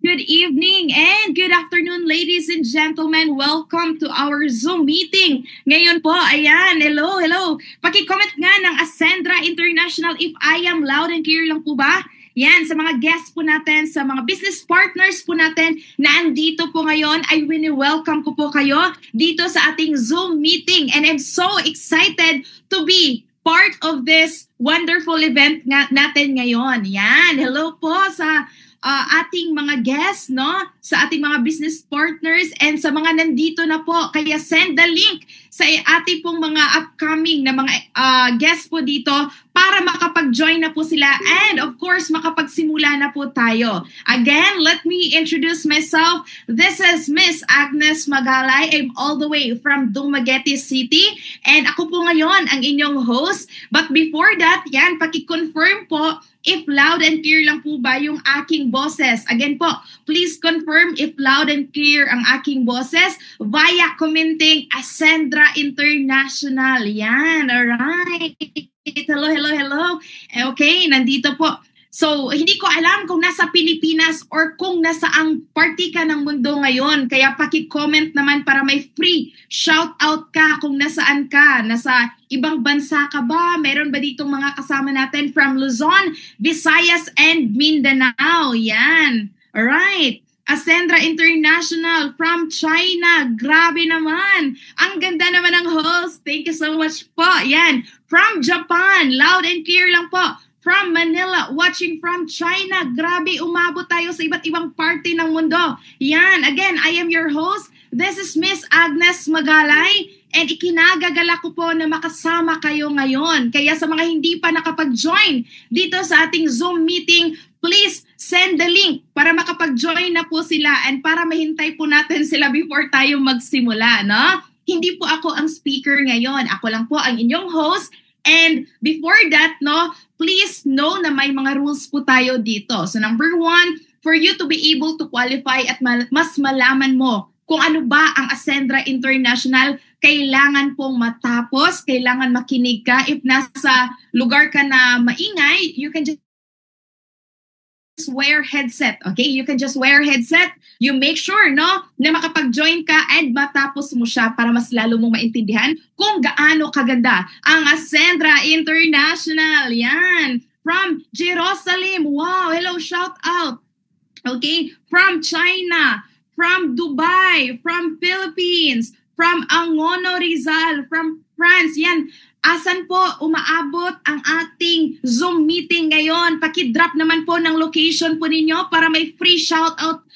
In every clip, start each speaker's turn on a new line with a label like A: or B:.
A: Good evening and good afternoon, ladies and gentlemen. Welcome to our Zoom meeting. Ngayon po, ayan, hello. Paki-comment nga ng Ascendra International if I am loud and clear lang po ba? Yan, sa mga guests po natin, sa mga business partners po natin na andito po ngayon, I really welcome ko po kayo dito sa ating Zoom meeting. And I'm so excited to be part of this wonderful event natin ngayon. Yan, hello po sa ating mga guests, no? Sa ating mga business partners and sa mga nandito na po. Kaya send the link sa ating pong mga upcoming na mga guests po dito para makapag-join na po sila and of course makapagsimula na po tayo. Again, let me introduce myself. This is Miss Agnes Magalay. I'm all the way from Dumaguete City and ako po ngayon ang inyong host. But before that, yan, paki-confirm po if loud and clear lang po ba yung aking boses. Again po, please confirm if loud and clear ang aking boses via commenting Ascendra International. Yan, alright. Hello. Okay, nandito po. So, hindi ko alam kung nasa Pilipinas or kung nasaang party ka ng mundo ngayon. Kaya paki-comment naman para may free shout-out ka kung nasaan ka. Nasa ibang bansa ka ba? Meron ba ditong mga kasama natin from Luzon, Visayas, and Mindanao? Yan. Alright. Ascendra International from China. Grabe naman. Ang ganda naman ng host. Thank you so much po. Yan. From Japan. Loud and clear lang po. From Manila. Watching from China. Grabe, umabot tayo sa iba't ibang party ng mundo. Yan. Again, I am your host. This is Miss Agnes Magalay. And ikinagagala ko po na makasama kayo ngayon. Kaya sa mga hindi pa nakapag-join dito sa ating Zoom meeting, please send the link para makapag-join na po sila and para mahintay po natin sila before tayo magsimula, no? Hindi po ako ang speaker ngayon. Ako lang po ang inyong host. And before that, no, please know na may mga rules po tayo dito. So number 1, for you to be able to qualify at mas malaman mo kung ano ba ang Ascendra International, kailangan pong matapos, kailangan makinig ka. If nasa lugar ka na maingay, you can just wear headset, okay? You can just wear headset. You make sure, no, na makapag-join ka and matapos mo siya para mas lalo mong maintindihan kung gaano kaganda ang Ascendra International. Yan. From Jerusalem. Wow, hello, shout out. Okay? From China, from Dubai, from Philippines, from Angono Rizal, from France. Yan. Asan po umaabot ang ating Zoom meeting ngayon? Paki-drop naman po ng location po ninyo para may free shoutout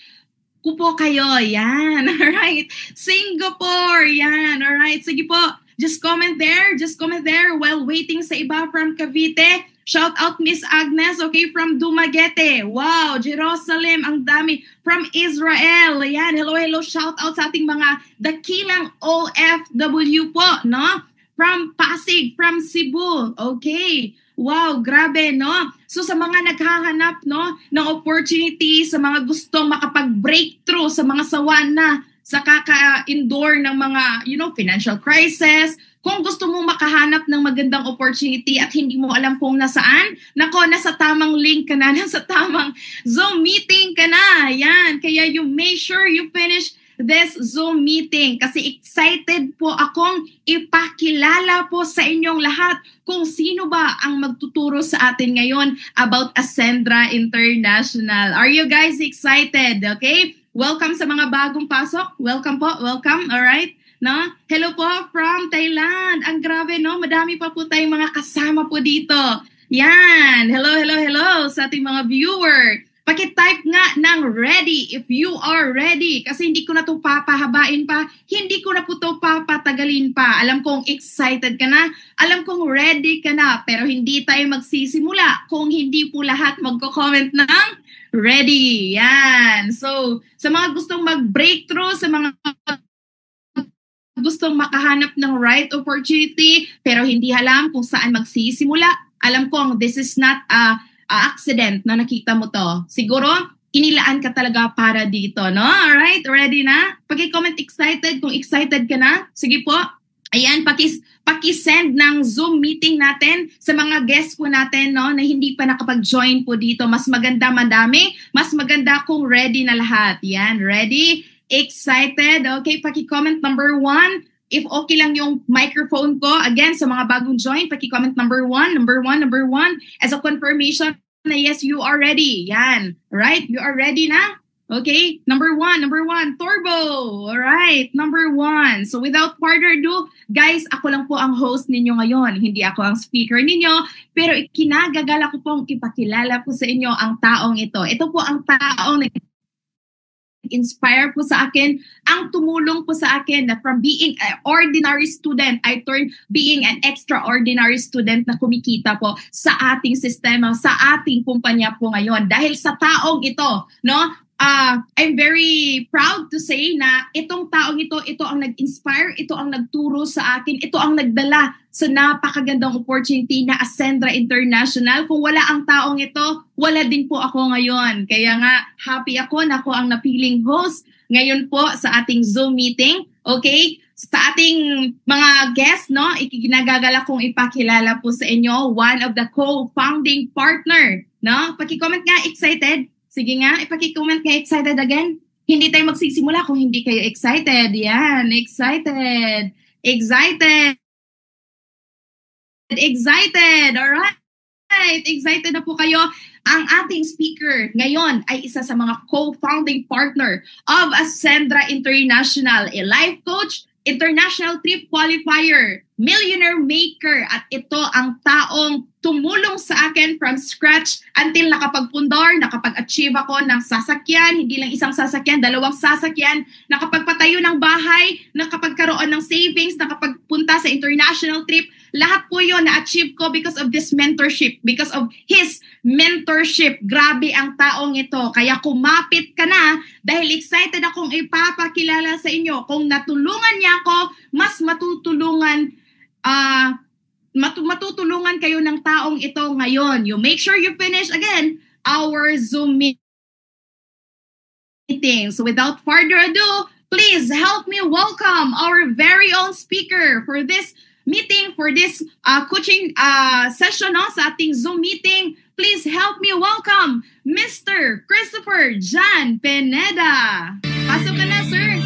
A: ko po kayo. Yan. Alright. Singapore. Yan. Alright. Sige po. Just comment there. While waiting sa iba from Cavite. Shout out Miss Agnes. Okay. From Dumaguete. Wow. Jerusalem. Ang dami. From Israel. Yan. Hello. Shout out sa ating mga dakilang OFW po. No? From Pasig, from Cebu. Okay. Wow, grabe, no? So sa mga naghahanap, no, ng opportunity, sa mga gustong makapag-breakthrough, sa mga sawana, sa kaka-endure ng mga, financial crisis, kung gusto mo makahanap ng magandang opportunity at hindi mo alam kung nasaan, nako, nasa tamang link ka na, nasa tamang Zoom meeting ka na. Yan. Kaya you make sure you finish this Zoom meeting kasi excited po akong ipakilala po sa inyong lahat kung sino ba ang magtuturo sa atin ngayon about Ascendra International. Are you guys excited? Okay? Welcome sa mga bagong pasok. Welcome po. Welcome. Alright? No? Hello po from Thailand. Ang grabe, no? Madami pa po tayong mga kasama po dito. Yan. Hello sa ating mga viewer. Paki-type nga ng ready if you are ready. Kasi hindi ko na ito papahabain pa. Hindi ko na po ito papatagalin pa. Alam kong excited ka na. Alam kong ready ka na. Pero hindi tayo magsisimula kung hindi po lahat magko-comment ng ready. Yan. So, sa mga gustong mag-breakthrough, sa mga gustong makahanap ng right opportunity, pero hindi alam kung saan magsisimula, alam kong this is not a accident na nakita mo to. Siguro, inilaan ka talaga para dito, no? Alright, ready na? Pag-comment excited, kung excited ka na, sige po, Ayan, paki-send ng Zoom meeting natin sa mga guests po natin, no, na hindi pa nakapag-join po dito. Mas maganda madami, mas maganda kung ready na lahat. Yan, ready? Excited? Okay, paki-comment number 1. If okay lang yung microphone ko, again, sa mga bagong join, paki-comment number 1, number 1, number 1, as a confirmation na yes, you are ready. Yan, right? You are ready na? Okay, number one, Turbo. All right, number 1. So without further ado, guys, ako lang po ang host ninyo ngayon. Hindi ako ang speaker ninyo, pero kinagagala ko pong ipakilala po sa inyo ang taong ito. Ito po ang taong inspire po sa akin, ang tumulong po sa akin na from being an ordinary student, I turned being an extraordinary student na kumikita po sa ating sistema, sa ating kumpanya po ngayon. Dahil sa taong ito, no? I'm very proud to say na itong taong ito ang nag-inspire, ito ang nagturo sa akin, ito ang nagdala sa napakagandang opportunity na Ascendra International. Kung wala ang taong ito, wala din po ako ngayon. Kaya nga, happy ako na ako ang napiling host ngayon po sa ating Zoom meeting. Okay? Sa ating mga guests, no, ikinagagala kong ipakilala po sa inyo, one of the co-founding partner. No? Paki-comment nga, excited? Sige nga, ipaki-comment nga excited again. Hindi tayo magsisimula kung hindi kayo excited. Yan, excited. Excited. Excited. Alright. Excited na po kayo. Ang ating speaker ngayon ay isa sa mga co-founding partner of Ascendra International, a life coach, international trip qualifier, millionaire maker, at ito ang taong tumulong sa akin from scratch until nakapagpundar, nakapag-achieve ako ng sasakyan, hindi lang isang sasakyan, 2 sasakyan, nakapagpatayo ng bahay, nakapagkaroon ng savings, nakapagpunta sa international trip. Lahat po yun na-achieve ko because of this mentorship, because of his mentorship. Grabe ang taong ito. Kaya kumapit ka na dahil excited akong ipapakilala sa inyo. Kung natulungan niya ako, mas matutulungan kayo ng taong ito ngayon. You make sure you finish again our Zoom meeting. So without further ado, please help me welcome our very own speaker for this meeting, for this coaching session sa ating Zoom meeting. Please help me welcome Mr. Christopher Jan Pineda. Pasok ka na, sir.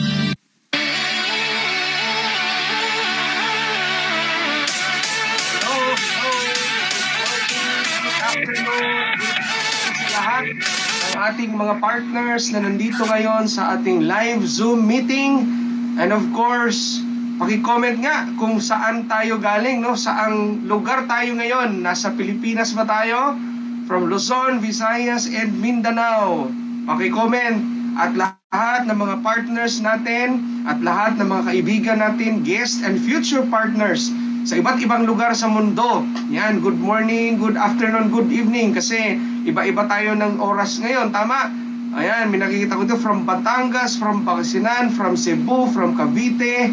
B: Lahat ng ating mga partners na nandito ngayon sa ating live Zoom meeting. And of course, paki-comment nga kung saan tayo galing, no? Saang lugar tayo ngayon. Nasa Pilipinas ba tayo? From Luzon, Visayas, and Mindanao. Paki-comment. At lahat ng mga partners natin at lahat ng mga kaibigan natin, guests and future partners sa iba't ibang lugar sa mundo. Yan, good morning, good afternoon, good evening. Kasi iba-iba tayo ng oras ngayon, tama? Ayan, may nakikita ko ito from Batangas, from Pangasinan, from Cebu, from Cavite.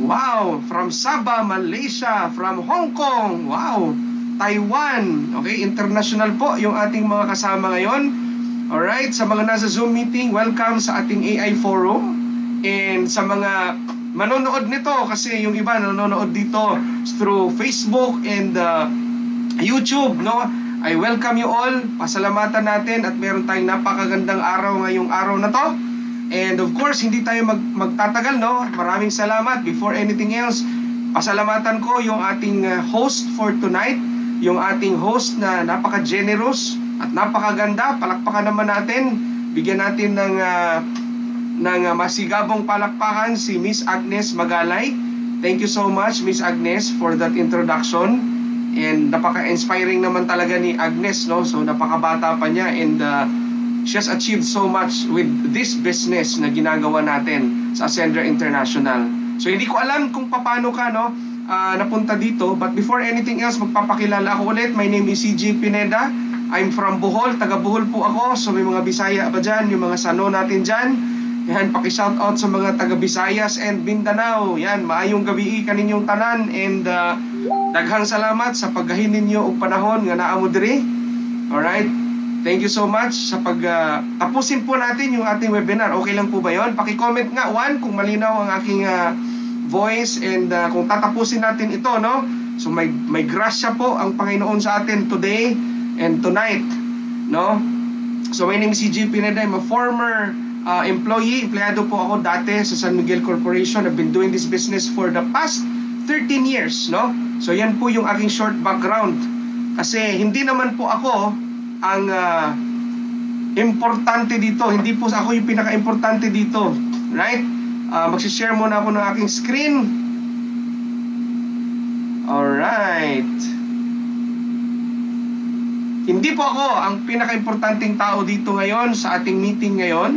B: Wow, from Sabah, Malaysia, from Hong Kong. Wow, Taiwan. Okay, international po yung ating mga kasama ngayon. Alright, sa mga nasa Zoom meeting, welcome sa ating AI forum. And sa mga manonood nito, kasi yung iba nanonood dito through Facebook and YouTube, no? I welcome you all. Pasalamatan natin at meron tayong napakagandang araw ngayong araw na to. And of course, hindi tayo magtatagal, no? Maraming salamat. Before anything else, pasalamatan ko yung ating host for tonight, yung ating host na napaka-generous at napakaganda. Palakpakan naman natin. Bigyan natin ng masigabong palakpakan si Miss Agnes Magalay. Thank you so much, Miss Agnes, for that introduction. And napaka-inspiring naman talaga ni Agnes, no? So napakabata pa niya and she has achieved so much with this business na ginagawa natin sa Ascendra International. So hindi ko alam kung paano ka, no, napunta dito. But before anything else, magpapakilala ako ulit. My name is CJ Pineda. I'm from Bohol, taga Bohol po ako. So may mga Bisaya pa dyan, yung mga Sano natin dyan. Yan, paki-shout out sa mga taga Visayas and Mindanao. Yan, maayong gabi kaninyong tanan and daghang salamat sa paggahin ninyo og panahon nga naa mo diri. Alright? Thank you so much sa tapusin po natin yung ating webinar. Okay lang po ba 'yon? Paki-comment nga 1 kung malinaw ang aking voice, and kung tatapusin natin ito, no? So may grasya po ang Panginoon sa atin today and tonight, no? So my name is CJ Pineda. I'm a former empleyado po ako dati sa San Miguel Corporation. I've been doing this business for the past 13 years, no? So yan po yung aking short background. Kasi hindi naman po ako ang importante dito. Hindi po ako yung pinaka-importante dito. Right? Magsishare muna ako ng aking screen. Alright. Hindi po ako ang pinaka-importanting tao dito ngayon sa ating meeting ngayon.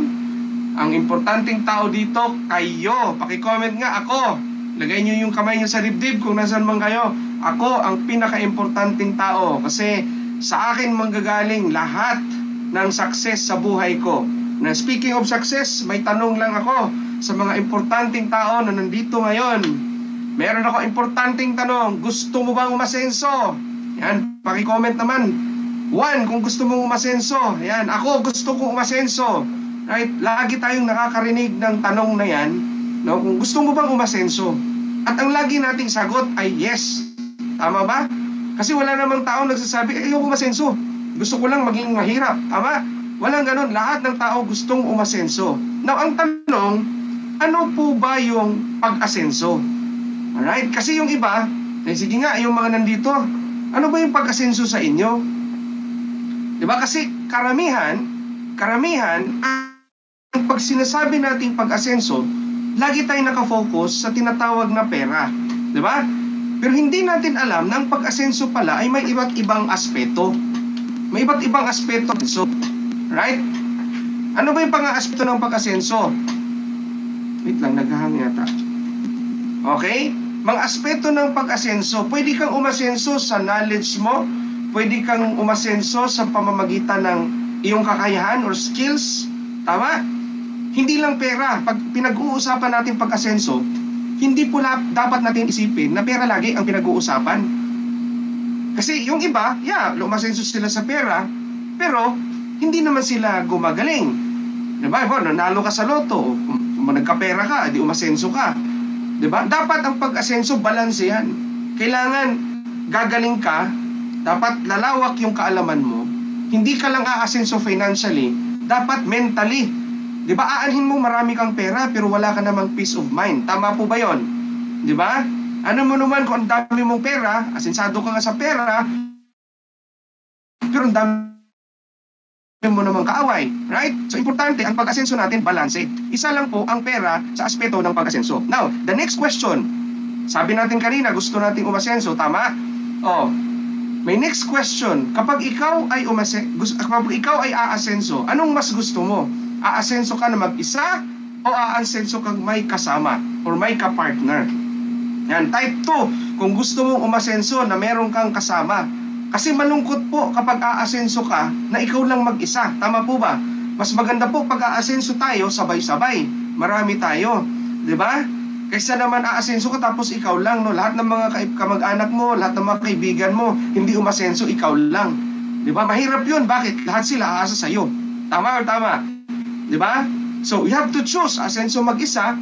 B: Ang importanteng tao dito, kayo. Paki-comment nga, ako. Lagay nyo yung kamay nyo sa dibdib kung nasan man kayo. Ako ang pinaka-importanting tao. Kasi sa akin manggagaling lahat ng success sa buhay ko. Na speaking of success, may tanong lang ako sa mga importanteng tao na nandito ngayon. Meron ako importanteng tanong. Gusto mo bang umasenso? Yan, paki-comment naman. 1, kung gusto mong umasenso. Yan, ako gusto kong umasenso. Right? Lagi tayong nakakarinig ng tanong na yan. No? Kung gusto mo bang umasenso? At ang lagi nating sagot ay yes. Tama ba? Kasi wala namang tao nagsasabi, ayoko umasenso. Gusto ko lang maging mahirap. Tama? Walang ganun. Lahat ng tao gustong umasenso. Now, ang tanong, ano po ba yung pag-asenso? Alright? Kasi yung iba, sige nga, yung mga nandito, ano ba yung pag-asenso sa inyo? Diba? Kasi karamihan, pag sinasabi nating pag-asenso, lagi tayo nakafocus sa tinatawag na pera. Diba? Pero hindi natin alam na ang pag-asenso pala ay may iba't ibang aspeto. May iba't ibang aspeto. So, right? Ano ba yung pang-aspeto ng pag-asenso? Wait lang, naghahang yata. Okay? Mga aspeto ng pag-asenso. Pwede kang umasenso sa knowledge mo. Pwede kang umasenso sa pamamagitan ng iyong kakayahan or skills. Tama? Hindi lang pera. Pag pinag-uusapan natin pag-asenso, hindi po dapat natin isipin na pera lagi ang pinag-uusapan. Kasi yung iba, umasenso sila sa pera, pero hindi naman sila gumagaling. Diba? Nanalo ka sa loto, kung nagkapera ka, di umasenso ka. Diba? Dapat ang pag-asenso, balance yan. Kailangan gagaling ka, dapat lalawak yung kaalaman mo. Hindi ka lang aasenso financially, dapat mentally. Diba? Aanhin mo marami kang pera, pero wala ka namang peace of mind. Tama po ba yon? Diba? Ano mo naman kung ang dami mong pera, asensado ka nga sa pera, pero ang dami mo namang kaaway. Right? So, importante, ang pag-asenso natin, balance. Isa lang po ang pera sa aspeto ng pag-asenso. Now, the next question. Sabi natin kanina, gusto natin umasenso. Tama? May next question. Kapag ikaw ay aasenso, anong mas gusto mo? Aasenso ka na mag-isa o aasenso kang may kasama or may kapartner? Yan, type 2. Kung gusto mong umasenso na meron kang kasama. Kasi malungkot po kapag aasenso ka na ikaw lang mag-isa. Tama po ba? Mas maganda po pag aasenso tayo sabay-sabay. Marami tayo. Diba? Kaysa naman aasenso ka tapos ikaw lang. No? Lahat ng mga kamag-anak mo, lahat ng mga kaibigan mo, hindi umasenso, ikaw lang. Diba? Mahirap yun. Bakit? Lahat sila aasa sa'yo. Tama or tama? Diba? So, you have to choose. Asenso mag-isa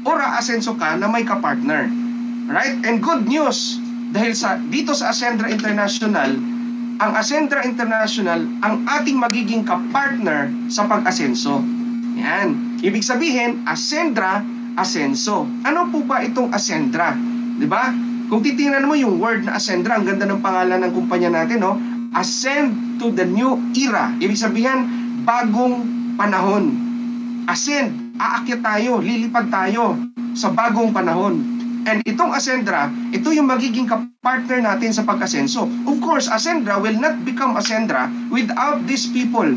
B: or aasenso ka na may kapartner. Right? And good news, dahil dito sa Ascendra International, ang Ascendra International ang ating magiging kapartner sa pag-asenso. Yan. Ibig sabihin, Ascendra, asenso. Ano po ba itong Ascendra? Diba? Kung titingnan mo yung word na Ascendra, ang ganda ng pangalan ng kumpanya natin, no? Ascend to the new era. Ibig sabihin, bagong panahon. Ascend, aakyat tayo, lilipad tayo sa bagong panahon. And itong Ascendra, ito yung magiging kapartner natin sa pag-asenso. Of course, Ascendra will not become Ascendra without these people.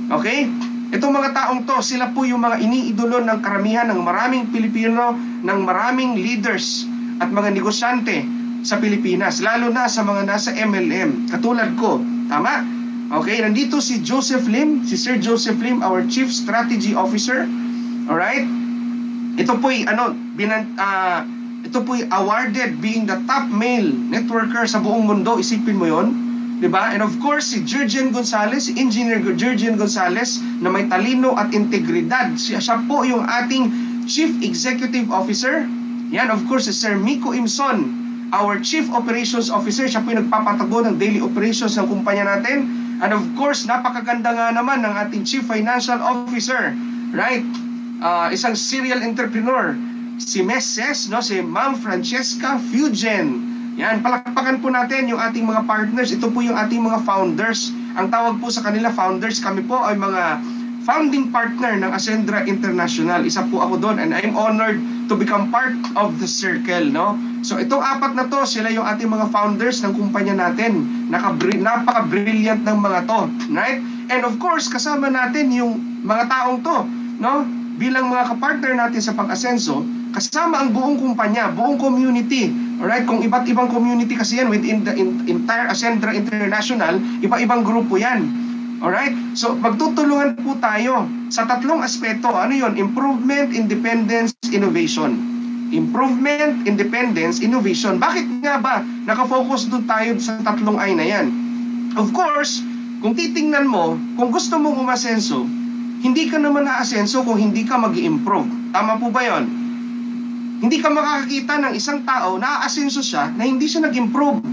B: Okay? Itong mga taong to, sila po yung mga iniidolo ng karamihan ng maraming Pilipino, ng maraming leaders at mga negosyante sa Pilipinas, lalo na sa mga nasa MLM, katulad ko. Tama? Okay, nandito si Joseph Lim, si Sir Joseph Lim, our Chief Strategy Officer. Alright? Ito po'y ito po'y awarded being the top male networker sa buong mundo. Isipin mo yon, diba? And of course, si Jurgen Gonzales, si Engineer Jurgen Gonzales, na may talino at integridad. Siya po yung ating Chief Executive Officer. Yan, of course, si Sir Miko Imson, our Chief Operations Officer. Siya po yung nagpapatago ng daily operations ng kumpanya natin. And of course, napakaganda nga naman ng ating Chief Financial Officer, right? Isang serial entrepreneur, si Mrs., no? Si Ma'am Francesca Fugen. Yan, palakpakan po natin yung ating mga partners. Ito po yung ating mga founders. Ang tawag po sa kanila founders, kami po ay mga founding partner ng Ascendra International. Isa po ako doon and I'm honored to become part of the circle, no? So itong apat na to, sila yung ating mga founders ng kumpanya natin. Napaka-brilliant ng mga to, right? And of course, kasama natin yung mga taong to, no? Bilang mga kapartner natin sa Pag-Asenso, kasama ang buong kumpanya, buong community. Alright, kung iba't ibang community kasi yan within the entire Ascendra International, iba-ibang grupo yan. Alright, so magtutulungan po tayo sa tatlong aspeto. Ano yon? Improvement, independence, innovation. Improvement, independence, innovation. Bakit nga ba nakafocus doon tayo sa tatlong I na yan? Of course, kung titingnan mo, kung gusto mong umasenso, hindi ka naman aasenso kung hindi ka mag-i-improve. Tama po ba yon? Hindi ka makakakita ng isang tao na aasenso siya na hindi siya nag-improve.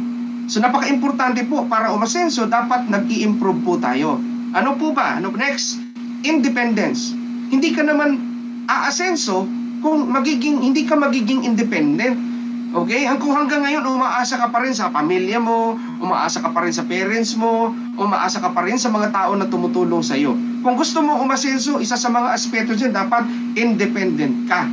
B: So napaka-importante po, para umasenso, dapat nag-i-improve po tayo. Ano po ba? Ano next? Independence. Hindi ka naman aasenso kung hindi ka magiging independent. Okay? Kung hanggang ngayon umaasa ka pa rin sa pamilya mo, umaasa ka pa rin sa parents mo, umaasa ka pa rin sa mga tao na tumutulong sa iyo. Kung gusto mo umasenso, isa sa mga aspeto dyan, dapat independent ka.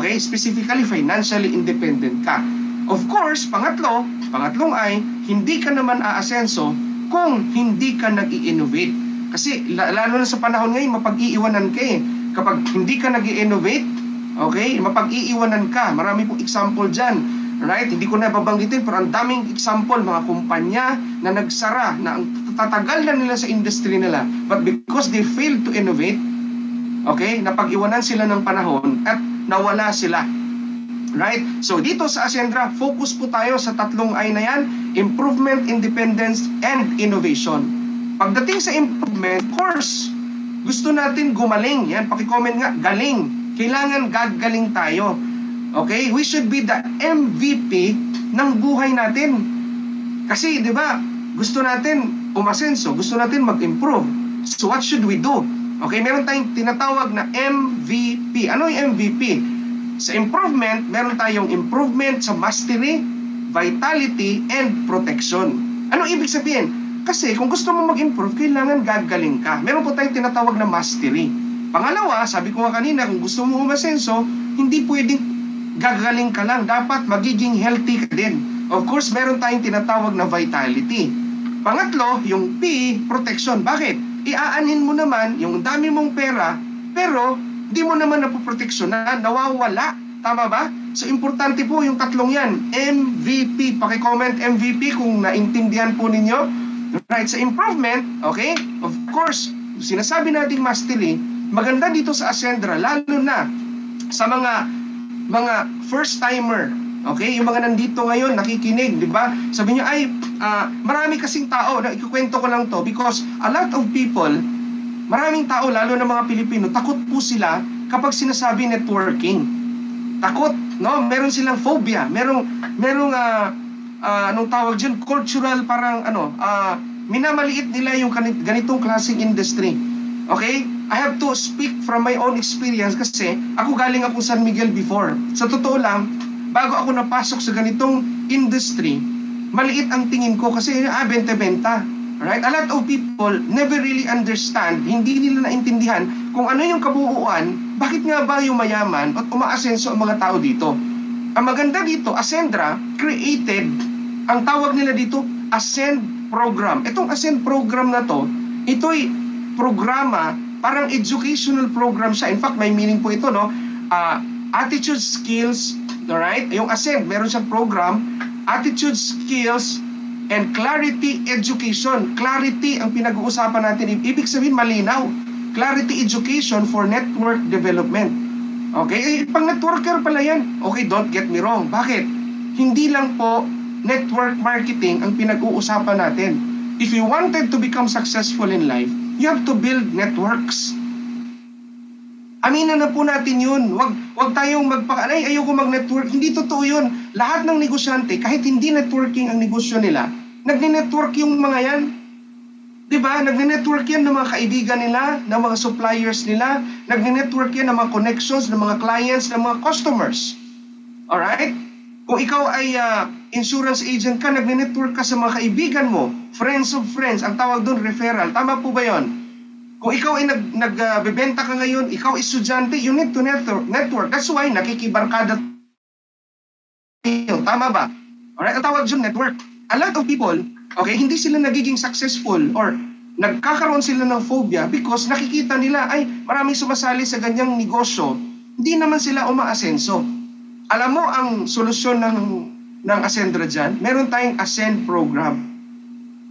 B: Okay? Specifically, financially independent ka. Of course, pangatlong ay, hindi ka naman aasenso kung hindi ka nag-i-innovate. Kasi lalo na sa panahon ngayon, mapag-iiwanan ka eh. Kapag hindi ka nag-i-innovate, okay, mapag-iiwanan ka. Marami pong example dyan. Right? Hindi ko na babanggitin, pero ang daming example, mga kumpanya na nagsara, na ang tatagal na nila sa industry nila. But because they failed to innovate, okay, napag-iwanan sila ng panahon at nawala sila. Right? So dito sa Ascendra, focus po tayo sa tatlong I na yan: improvement, independence, and innovation. Pagdating sa improvement, of course, gusto natin gumaling. Yan, paki-comment nga, galing. Kailangan gagaling tayo. Okay? We should be the MVP ng buhay natin. Kasi, di ba, gusto natin umasenso, gusto natin mag-improve. So what should we do? Okay, meron tayong tinatawag na MVP. Ano yung MVP? Sa improvement, meron tayong improvement sa mastery, vitality, and protection. Ano ibig sabihin? Kasi kung gusto mo mag-improve, kailangan gagaling ka. Meron po tayong tinatawag na mastery. Pangalawa, sabi ko nga kanina, kung gusto mo umasenso, hindi pwedeng gagaling ka lang. Dapat magiging healthy ka din. Of course, meron tayong tinatawag na vitality. Pangatlo, yung P, protection. Bakit? Iaanin mo naman yung dami mong pera, pero di mo naman napoproteksyonan, nawawala. Tama ba? So, importante po yung tatlong yan. MVP. Paki-comment MVP kung naintindihan po ninyo. Right, sa improvement, okay? Of course, sinasabi nating mastery, maganda dito sa Ascendra, lalo na sa mga first-timer. Okay? Yung mga nandito ngayon, nakikinig, di ba? Sabi niyo, marami kasing tao, ikukwento ko lang to, because a lot of people, maraming tao, lalo na mga Pilipino, takot po sila kapag sinasabi networking. Takot, no? Meron silang phobia, merong anong tawag dyan, cultural parang minamaliit nila yung ganitong klaseng industry. Okay? I have to speak from my own experience kasi ako galing ako San Miguel before. Sa totoo lang, bago ako napasok sa ganitong industry, maliit ang tingin ko kasi benta-benta. Right? A lot of people never really understand, hindi nila naintindihan kung ano yung kabuuan, bakit nga ba yung mayaman at umaasenso ang mga tao dito. Ang maganda dito, Ascendra created, ang tawag nila dito, Ascend Program. Itong Ascend Program na to, ito'y programa, parang educational program siya. In fact, may meaning po ito, no? Attitude skills, alright? Yung Ascend, meron siyang program, attitude skills, and clarity education. Clarity ang pinag-uusapan natin. Ibig sabihin, malinaw. Clarity education for network development. Okay? Pang networker pala yan. Okay, don't get me wrong. Bakit? Hindi lang po network marketing ang pinag-uusapan natin. If you wanted to become successful in life, you have to build networks. Aminan na po natin yun. Wag tayong ayoko mag-network. Hindi totoo yun. Lahat ng negosyante, kahit hindi networking ang negosyo nila, nagne-network yung mga yan. Diba? Nagne-network yan ng mga kaibigan nila, ng mga suppliers nila, nagne-network yan ng mga connections, ng mga clients, ng mga customers. Alright? Kung ikaw ay insurance agent ka, nagne-network ka sa mga kaibigan mo, friends of friends, ang tawag doon referral. Tama po ba yon? Kung ikaw ay nagbebenta ka ngayon, ikaw estudyante, you need to network. That's why nakikibarkada tayo. Tama ba? Alright? Ang tawag doon network. A lot of people, okay, hindi sila nagiging successful or nagkakaroon sila ng phobia because nakikita nila ay maraming sumasali sa ganyang negosyo, hindi naman sila umaasenso. Alam mo ang solusyon ng Ascendra dyan? Meron tayong Ascend program.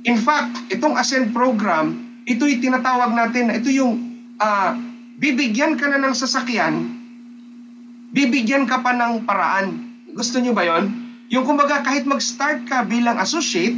B: In fact, itong Ascend program, ito'y tinatawag natin na ito yung bibigyan ka na ng sasakyan, bibigyan ka pa ng paraan. Gusto nyo ba yon? Yung kumbaga kahit mag-start ka bilang associate,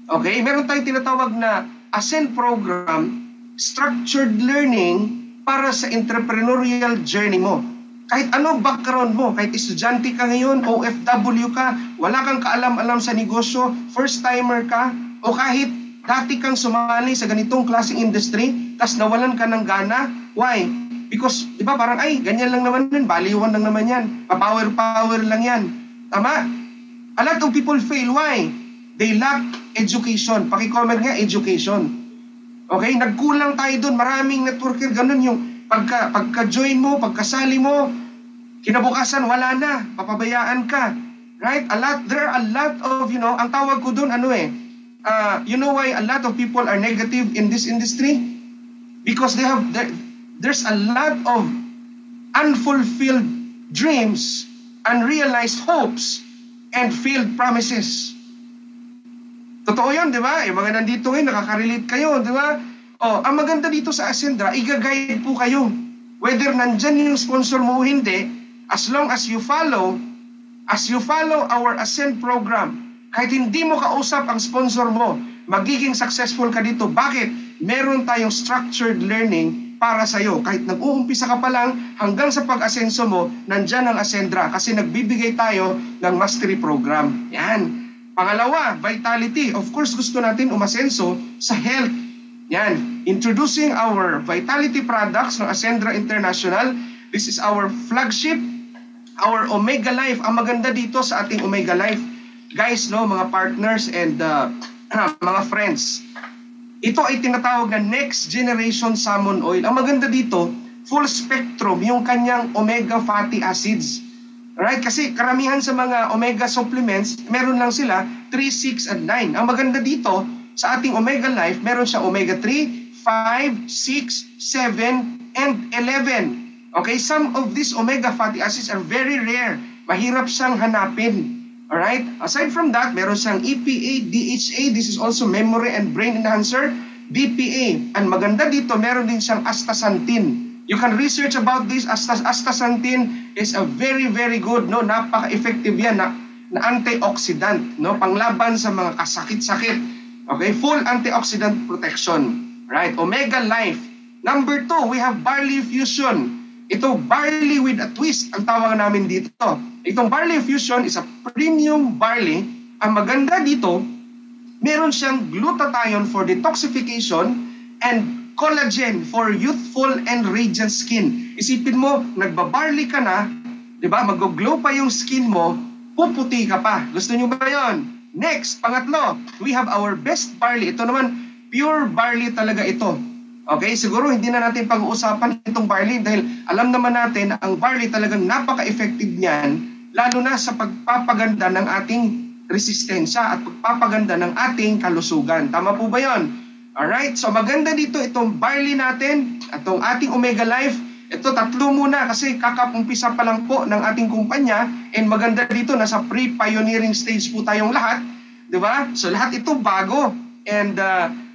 B: okay, meron tayong tinatawag na Ascend program, structured learning para sa entrepreneurial journey mo. Kahit ano background mo, kahit estudyante ka ngayon, OFW ka, wala kang kaalam-alam sa negosyo, first-timer ka, o kahit dati kang sumali sa ganitong klaseng industry, tas nawalan ka ng gana, why? Because, di ba, parang, ganyan lang naman yun, baliwan lang naman yan, pa-power lang yan. Tama? A lot of people fail. Why? They lack education. Paki-comment nga, education. Okay? Nagkulang tayo dun. Maraming networker, ganun yung pagka-join mo, pagkasali mo, kinabukasan, wala na. Papabayaan ka. Right? There are a lot of, ang tawag ko dun, you know why a lot of people are negative in this industry? Because there's a lot of unfulfilled dreams, unrealized hopes, and failed promises. Totoo yun, di ba? Mga nandito ngayon, nakaka-relate kayo, di ba? Ang maganda dito sa Ascendra, i-guide po kayo. Whether nandyan yung sponsor mo o hindi, as long as you follow our Ascend program, kahit hindi mo kausap ang sponsor mo, magiging successful ka dito. Bakit? Meron tayong structured learning para sa'yo. Kahit nag-uumpisa ka pa lang, hanggang sa pag-asenso mo, nandyan ang Ascendra kasi nagbibigay tayo ng mastery program. Yan. Pangalawa, vitality. Of course, gusto natin umasenso sa health. Yan. Introducing our vitality products ng Ascendra International. This is our flagship, our Omega Life. Ang maganda dito sa ating Omega Life, guys, mga partners and mga friends, ito ay tinatawag na next generation salmon oil. Ang maganda dito, full spectrum yung kanyang omega fatty acids. Right? Kasi karamihan sa mga omega supplements, meron lang sila 3, 6, and 9. Ang maganda dito, sa ating Omega Life, meron siya omega 3, 5, 6, 7, and 11. Okay? Some of these omega fatty acids are very rare. Mahirap siyang hanapin. Alright? Aside from that, meron siyang EPA, DHA, this is also memory and brain enhancer, BPA. And maganda dito, meron din siyang astaxanthin. You can research about this. Astaxanthin is a very, very good, napaka-effective yan na antioxidant, panglaban sa mga kasakit-sakit. Okay? Full antioxidant protection. Right? Omega Life. Number 2, we have Barley Fusion. Ito, barley with a twist, ang tawag namin dito. Itong Barley Fusion is a premium barley. Ang maganda dito, meron siyang glutathione for detoxification and collagen for youthful and radiant skin. Isipin mo, nagbabarley ka na, di ba? Mag-glow pa yung skin mo, puputi ka pa. Gusto nyo ba yon? Next, pangatlo, we have our best barley. Ito naman, pure barley talaga ito. Okay, siguro hindi na natin pag-uusapan itong barley dahil alam naman natin na ang barley talagang napaka-effective niyan, lalo na sa pagpapaganda ng ating resistensya at pagpapaganda ng ating kalusugan. Tama po ba yon? Alright, so maganda dito itong barley natin, itong ating Omega Life. Ito, 3 muna kasi kakapumpisa pa lang po ng ating kumpanya and maganda dito, nasa pre-pioneering stage po tayong lahat. Diba? So lahat ito bago and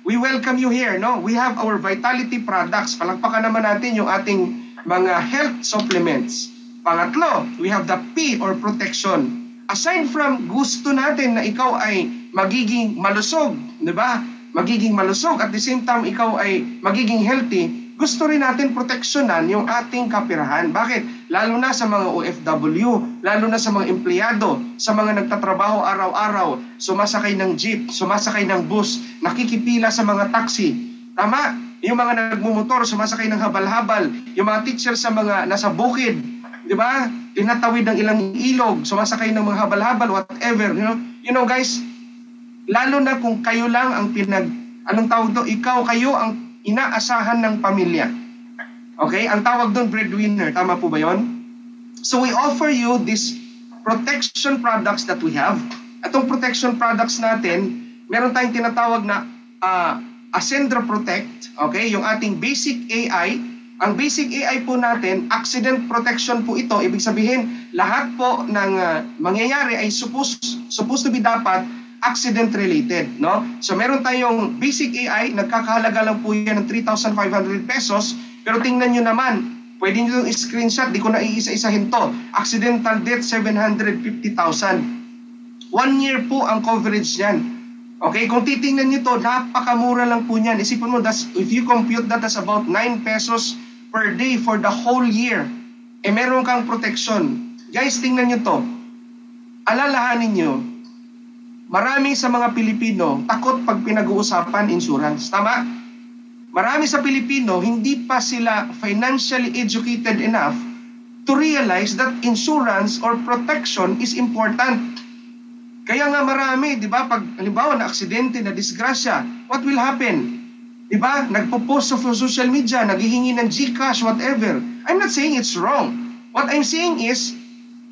B: we welcome you here, We have our vitality products. Palakpakan naman natin yung ating mga health supplements. Pangatlo, we have the P or protection. Aside from gusto natin na ikaw ay magiging malusog, di ba? Magiging malusog at the same time ikaw ay magiging healthy, gusto rin natin proteksyonan yung ating kapirahan. Bakit? Lalo na sa mga OFW, lalo na sa mga empleyado, sa mga nagtatrabaho araw-araw, sumasakay ng jeep, sumasakay ng bus, nakikipila sa mga taxi. Tama? Yung mga nagmumotor, sumasakay ng habal-habal, yung mga teacher sa mga nasa bukid, di ba? Tinatawid ng ilang ilog, sumasakay ng mga habal-habal, whatever. You know guys, lalo na kung kayo lang ang anong tawag doon? Kayo ang inaasahan ng pamilya. Okay? Ang tawag doon, breadwinner. Tama po ba yon? So we offer you these protection products that we have. Itong protection products natin, meron tayong tinatawag na Ascendra Protect. Okay? Yung ating basic AI. Ang basic AI po natin, accident protection po ito. Ibig sabihin, lahat po ng mangyayari ay supposed to be dapat accident-related, no? So meron tayong basic AI, nagkakahalaga lang po yan ng 3,500 pesos, pero tingnan nyo naman, pwede nyo itong screenshot, di ko na iisa-isahin to. Accidental death, 750,000. 1 year po ang coverage yan. Okay, kung titingnan nyo to, napakamura lang po yan. Isipin mo, if you compute that, that's about 9 pesos per day for the whole year. Meron kang protection. Guys, tingnan nyo to. Alalahanin nyo, marami sa mga Pilipino takot pag pinag-uusapan insurance. Tama? Marami sa Pilipino hindi pa sila financially educated enough to realize that insurance or protection is important. Kaya nga marami, di ba, pag halimbawa na aksidente, na disgrasya, what will happen? Di ba? Nagpo-post sa social media, naghihingi ng GCash, whatever. I'm not saying it's wrong. What I'm saying is,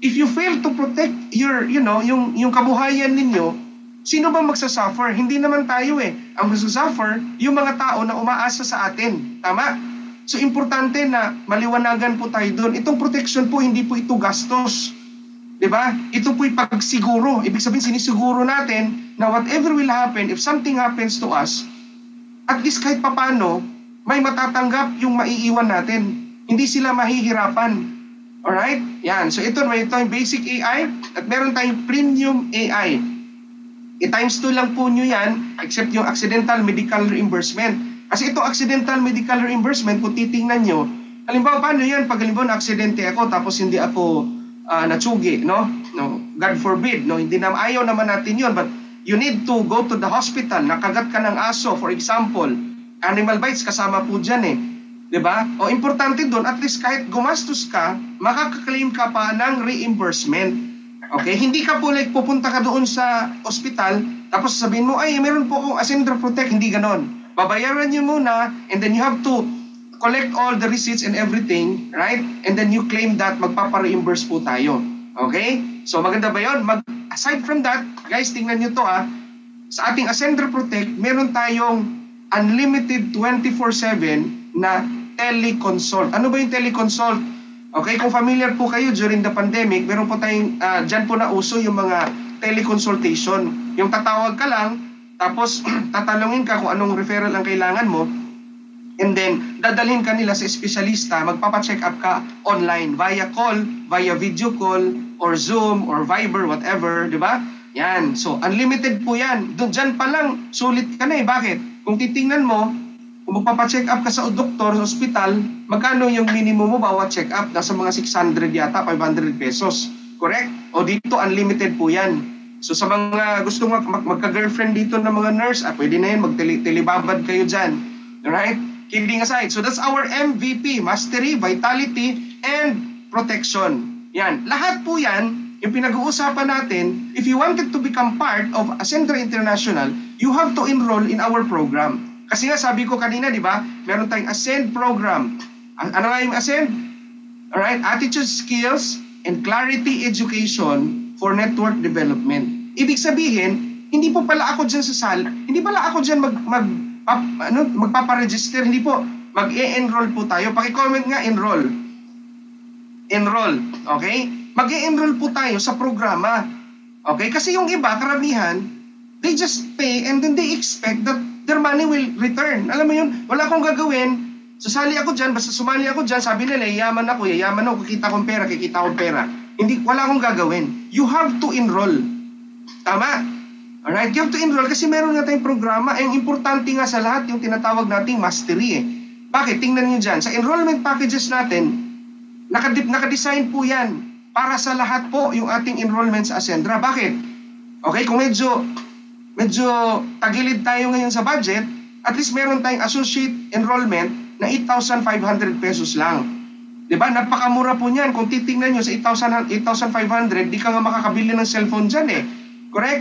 B: if you fail to protect yung kabuhayan ninyo, sino ba magsasuffer? Hindi naman tayo eh. Ang magsasuffer, yung mga tao na umaasa sa atin. Tama? So, importante na maliwanagan po tayo doon. Itong protection po, hindi po ito gastos. Diba? Ito po'y pagsiguro. Ibig sabihin, sinisiguro natin na whatever will happen, if something happens to us, at least kahit papano, may matatanggap yung maiiwan natin. Hindi sila mahihirapan. Alright? Yan. So, ito yung basic AI at meron tayong premium AI. I-times 2 lang po nyo yan, except yung accidental medical reimbursement. Kasi ito accidental medical reimbursement, kung titingnan nyo, halimbawa, paano yan? Pag halimbawa na-aksidente ako, tapos hindi ako natsugi, no? God forbid, no? Hindi naman, ayaw naman natin yun, but you need to go to the hospital, nakagat ka ng aso, for example, animal bites, kasama po dyan eh. Diba? O importante doon, at least kahit gumastos ka, makaka-claim ka pa ng reimbursement. Okay? Hindi ka po pupunta ka doon sa ospital, tapos sabihin mo, ay, meron po akong Ascendra Protect. Hindi ganon. Babayaran nyo muna, and then you have to collect all the receipts and everything, right? And then you claim that magpapa-reimburse po tayo. Okay? So maganda ba yun? Aside from that, guys, tingnan nyo to sa ating Ascendra Protect, meron tayong unlimited 24/7 na teleconsult. Ano ba yung teleconsult? Okay, kung familiar po kayo during the pandemic, meron po tayong, dyan po na uso yung mga teleconsultation. Yung tatawag ka lang, tapos tatanungin ka kung anong referral ang kailangan mo, and then dadalhin ka nila sa espesyalista, magpapacheck up ka online, via call, via video call, or Zoom, or Viber, whatever, di ba? Yan, so unlimited po yan. Dyan pa lang, sulit ka na eh. Bakit? Kung titingnan mo, kung magpapacheck up ka sa doktor, sa ospital, magkano yung minimum mo bawat check up? Nasa mga 600 yata, 500 pesos. Correct? O dito, unlimited po yan. So sa mga gusto magka-girlfriend dito ng mga nurse, pwede na yan, magtelebabad kayo dyan. Alright? Kidding aside. So that's our MVP, Mastery, Vitality, and Protection. Yan. Lahat po yan, yung pinag-uusapan natin, if you wanted to become part of Ascendra International, you have to enroll in our program. Kasi nga sabi ko kanina, di ba, meron tayong Ascend program. Ano nga yung Ascend? Alright, Attitude Skills and Clarity Education for Network Development. Ibig sabihin, hindi po pala ako dyan hindi pala ako dyan magpaparegister, hindi po, mag-e-enroll po tayo. Paki-comment nga, enroll. Enroll, okay? Mag-e-enroll po tayo sa programa. Okay? Kasi yung iba, karamihan, they just pay and then they expect that their money will return. Alam mo yun, wala akong gagawin, sasali ako dyan, basta sumali ako dyan, sabi nila, yayaman ako, kikita akong pera. Hindi, wala akong gagawin. You have to enroll. Tama? Alright, you have to enroll kasi meron nga tayong programa. Ang importante nga sa lahat, yung tinatawag nating mastery eh. Bakit? Tingnan nyo dyan. Sa enrollment packages natin, nakadesign po yan para sa lahat po yung ating enrollment sa Ascendra. Bakit? Okay, kung medyo tagilid tayo ngayon sa budget, at least meron tayong associate enrollment na 8,500 pesos lang. Diba? Napakamura po niyan. Kung titingnan nyo sa 8,500, di ka nga makakabili ng cellphone dyan eh. Correct?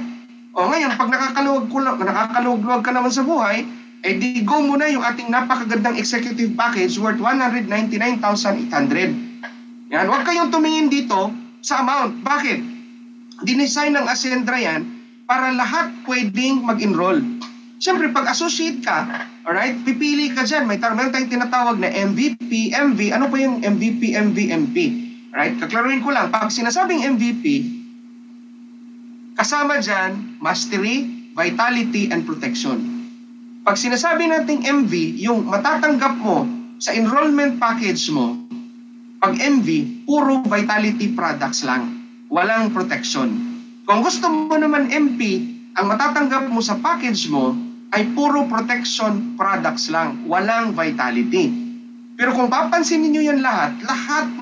B: O ngayon, pag nakakaluwag-luwag ka naman sa buhay, eh di go muna yung ating napakagandang executive package worth 199,800. Yan, huwag kayong tumingin dito sa amount. Bakit? Dinesign ng Ascendra yan para lahat pwedeng mag-enroll. Siyempre, pag associate ka, alright, pipili ka dyan. Meron tayong tinatawag na MVP, MV. Ano pa yung MVP, MV, MP? Alright, kaklaruin ko lang. Pag sinasabing MVP, kasama dyan, mastery, vitality, and protection. Pag sinasabi nating MV, yung matatanggap mo sa enrollment package mo, pag MV, puro vitality products lang. Walang protection. Kung gusto mo naman MP, ang matatanggap mo sa package mo ay puro protection products lang. Walang vitality. Pero kung papansin niyo yan lahat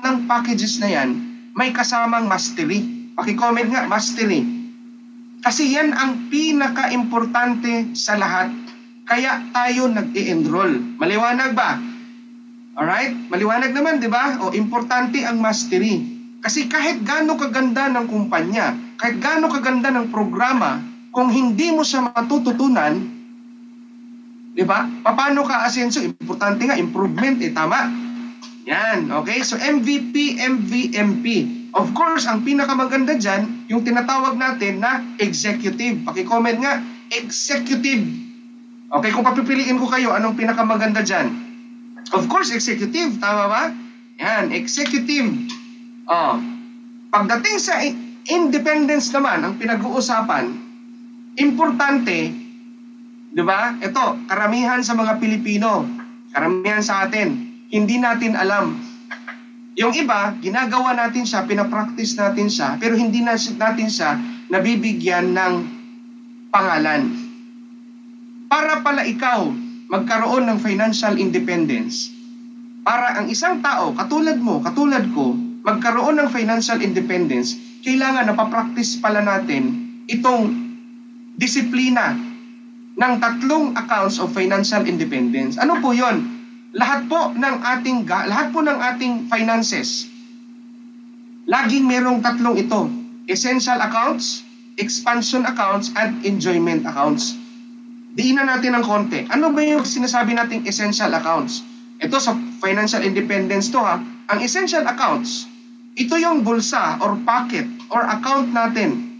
B: ng packages na yan, may kasamang mastery. Paki-comment nga, mastery. Kasi yan ang pinaka-importante sa lahat. Kaya tayo nag-i-enroll. Maliwanag ba? Alright? Maliwanag naman, di ba? O, importante ang mastery. Kasi kahit gaano kaganda ng kumpanya, kahit gaano kaganda ng programa, kung hindi mo siya matututunan, di ba? Paano ka asenso? Importante nga, improvement, tama? Yan, okay? So, MVP, MV, MP. Of course, ang pinakamaganda dyan, yung tinatawag natin na executive. Paki-comment nga, executive. Okay, kung papipiliin ko kayo, anong pinakamaganda dyan? Of course, executive. Tama ba? Yan, executive. Pagdating sa independence naman, ang pinag-uusapan, importante, di ba? Ito, karamihan sa mga Pilipino, karamihan sa atin, hindi natin alam. Yung iba, ginagawa natin siya, pinapractice natin siya, pero hindi natin siya nabibigyan ng pangalan. Para pala ikaw magkaroon ng financial independence, para ang isang tao, katulad mo, katulad ko, magkaroon ng financial independence, kailangan napapractice pala natin itong disiplina ng 3 accounts of financial independence. Ano po yon? Lahat po ng ating finances, laging merong 3 ito. Essential accounts, expansion accounts, and enjoyment accounts. Diinan natin ng konti. Ano ba yung sinasabi nating essential accounts? Ito sa financial independence to ha. Ang essential accounts, ito yung bulsa or pocket or account natin.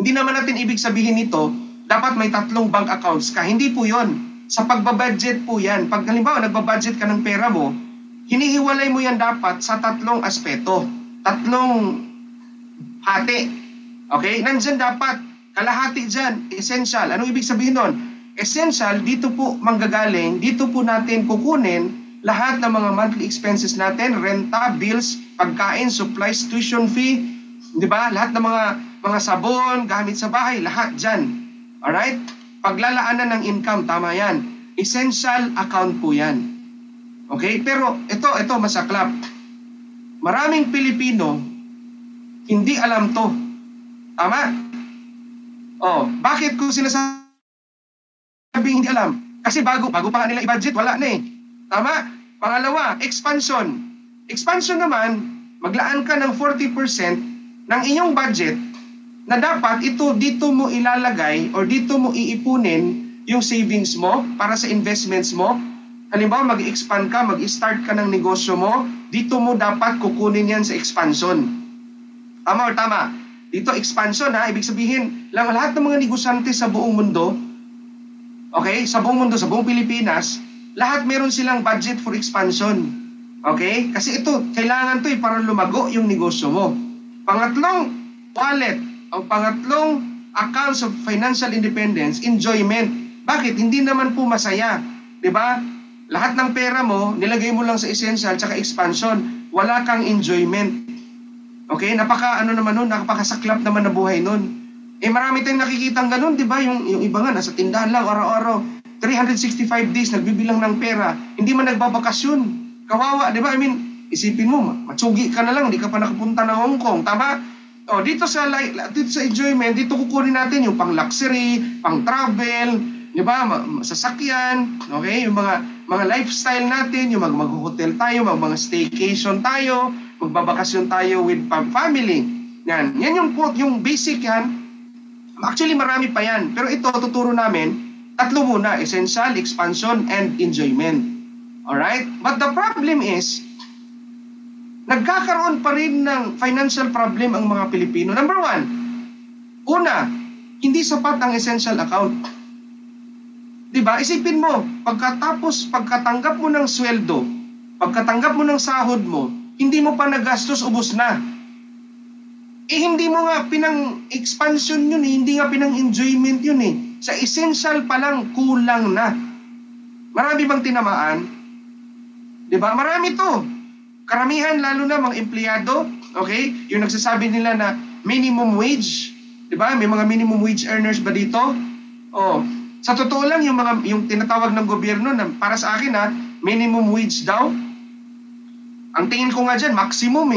B: Hindi naman natin ibig sabihin nito, dapat may 3 bank accounts ka. Hindi po yon. Sa pagbabudget po yan. Pag halimbawa nagbabudget ka ng pera mo, hinihiwalay mo yan dapat sa 3 aspeto. 3 hati. Okay? Nandyan dapat kalahati dyan, essential. Ano ibig sabihin nun? Essential, dito po manggagaling, dito po natin kukunin lahat ng mga monthly expenses natin, renta, bills, pagkain, supplies, tuition fee, di ba? Lahat ng mga sabon, gamit sa bahay, lahat dyan. Alright? Paglalaanan ng income, tama yan. Essential account po yan. Okay? Pero ito masaklap. Maraming Pilipino, hindi alam to. Tama? Bakit ko sinasabi hindi alam? Kasi bago pa nga nila i-budget, wala na eh. Tama? Pangalawa, expansion. Expansion naman, maglaan ka ng 40% ng iyong budget na dapat ito dito mo ilalagay or dito mo iipunin yung savings mo para sa investments mo. Halimbawa, mag-expand ka, mag-start ka ng negosyo mo, dito mo dapat kukunin yan sa expansion. Tama or tama? Dito, expansion ha, ibig sabihin, lahat ng mga negosyante sa buong mundo, okay, sa buong mundo, sa buong Pilipinas, lahat meron silang budget for expansion. Okay? Kasi ito, kailangan to para lumago yung negosyo mo. Pangatlong wallet, o pangatlong accounts of financial independence, enjoyment. Bakit? Hindi naman po masaya. Diba? Lahat ng pera mo, nilagay mo lang sa essential tsaka expansion. Wala kang enjoyment. Okay? Napakasaklap naman na buhay nun. Marami tayong nakikitang ganun, di ba? Yung iba nga, nasa tindahan lang, araw-araw. 365 days nagbibilang ng pera, hindi man nagbabakasyon. Kawawa, di ba? I mean, isipin mo, matsugi ka na lang, hindi ka pa nakapunta ng Hong Kong, tama? O, dito sa enjoyment, dito kukunin natin yung pang luxury, pang travel, di ba? Sasakyan, okay? Yung mga lifestyle natin, yung mag-hotel tayo, mga staycation tayo, magbabakasyon tayo with family. Yan yung basic yan. Actually, marami pa yan. Pero ito, tuturo namin, 3 muna, essential, expansion, and enjoyment. Alright? But the problem is, nagkakaroon pa rin ng financial problem ang mga Pilipino. Number 1, una, hindi sapat ang essential account. Diba? Isipin mo, pagkatanggap mo ng sweldo, pagkatanggap mo ng sahod mo, hindi mo pa nagastos, ubos na. Hindi mo nga pinang-expansion yun, hindi nga pinang-enjoyment yun . Sa essential pa lang, kulang na. Marami bang tinamaan? Diba? Marami to. Karamihan, lalo na mga empleyado, okay? Yung nagsasabi nila na minimum wage, diba? May mga minimum wage earners ba dito? Sa totoo lang, yung tinatawag ng gobyerno, na para sa akin minimum wage daw, ang tingin ko nga dyan, maximum .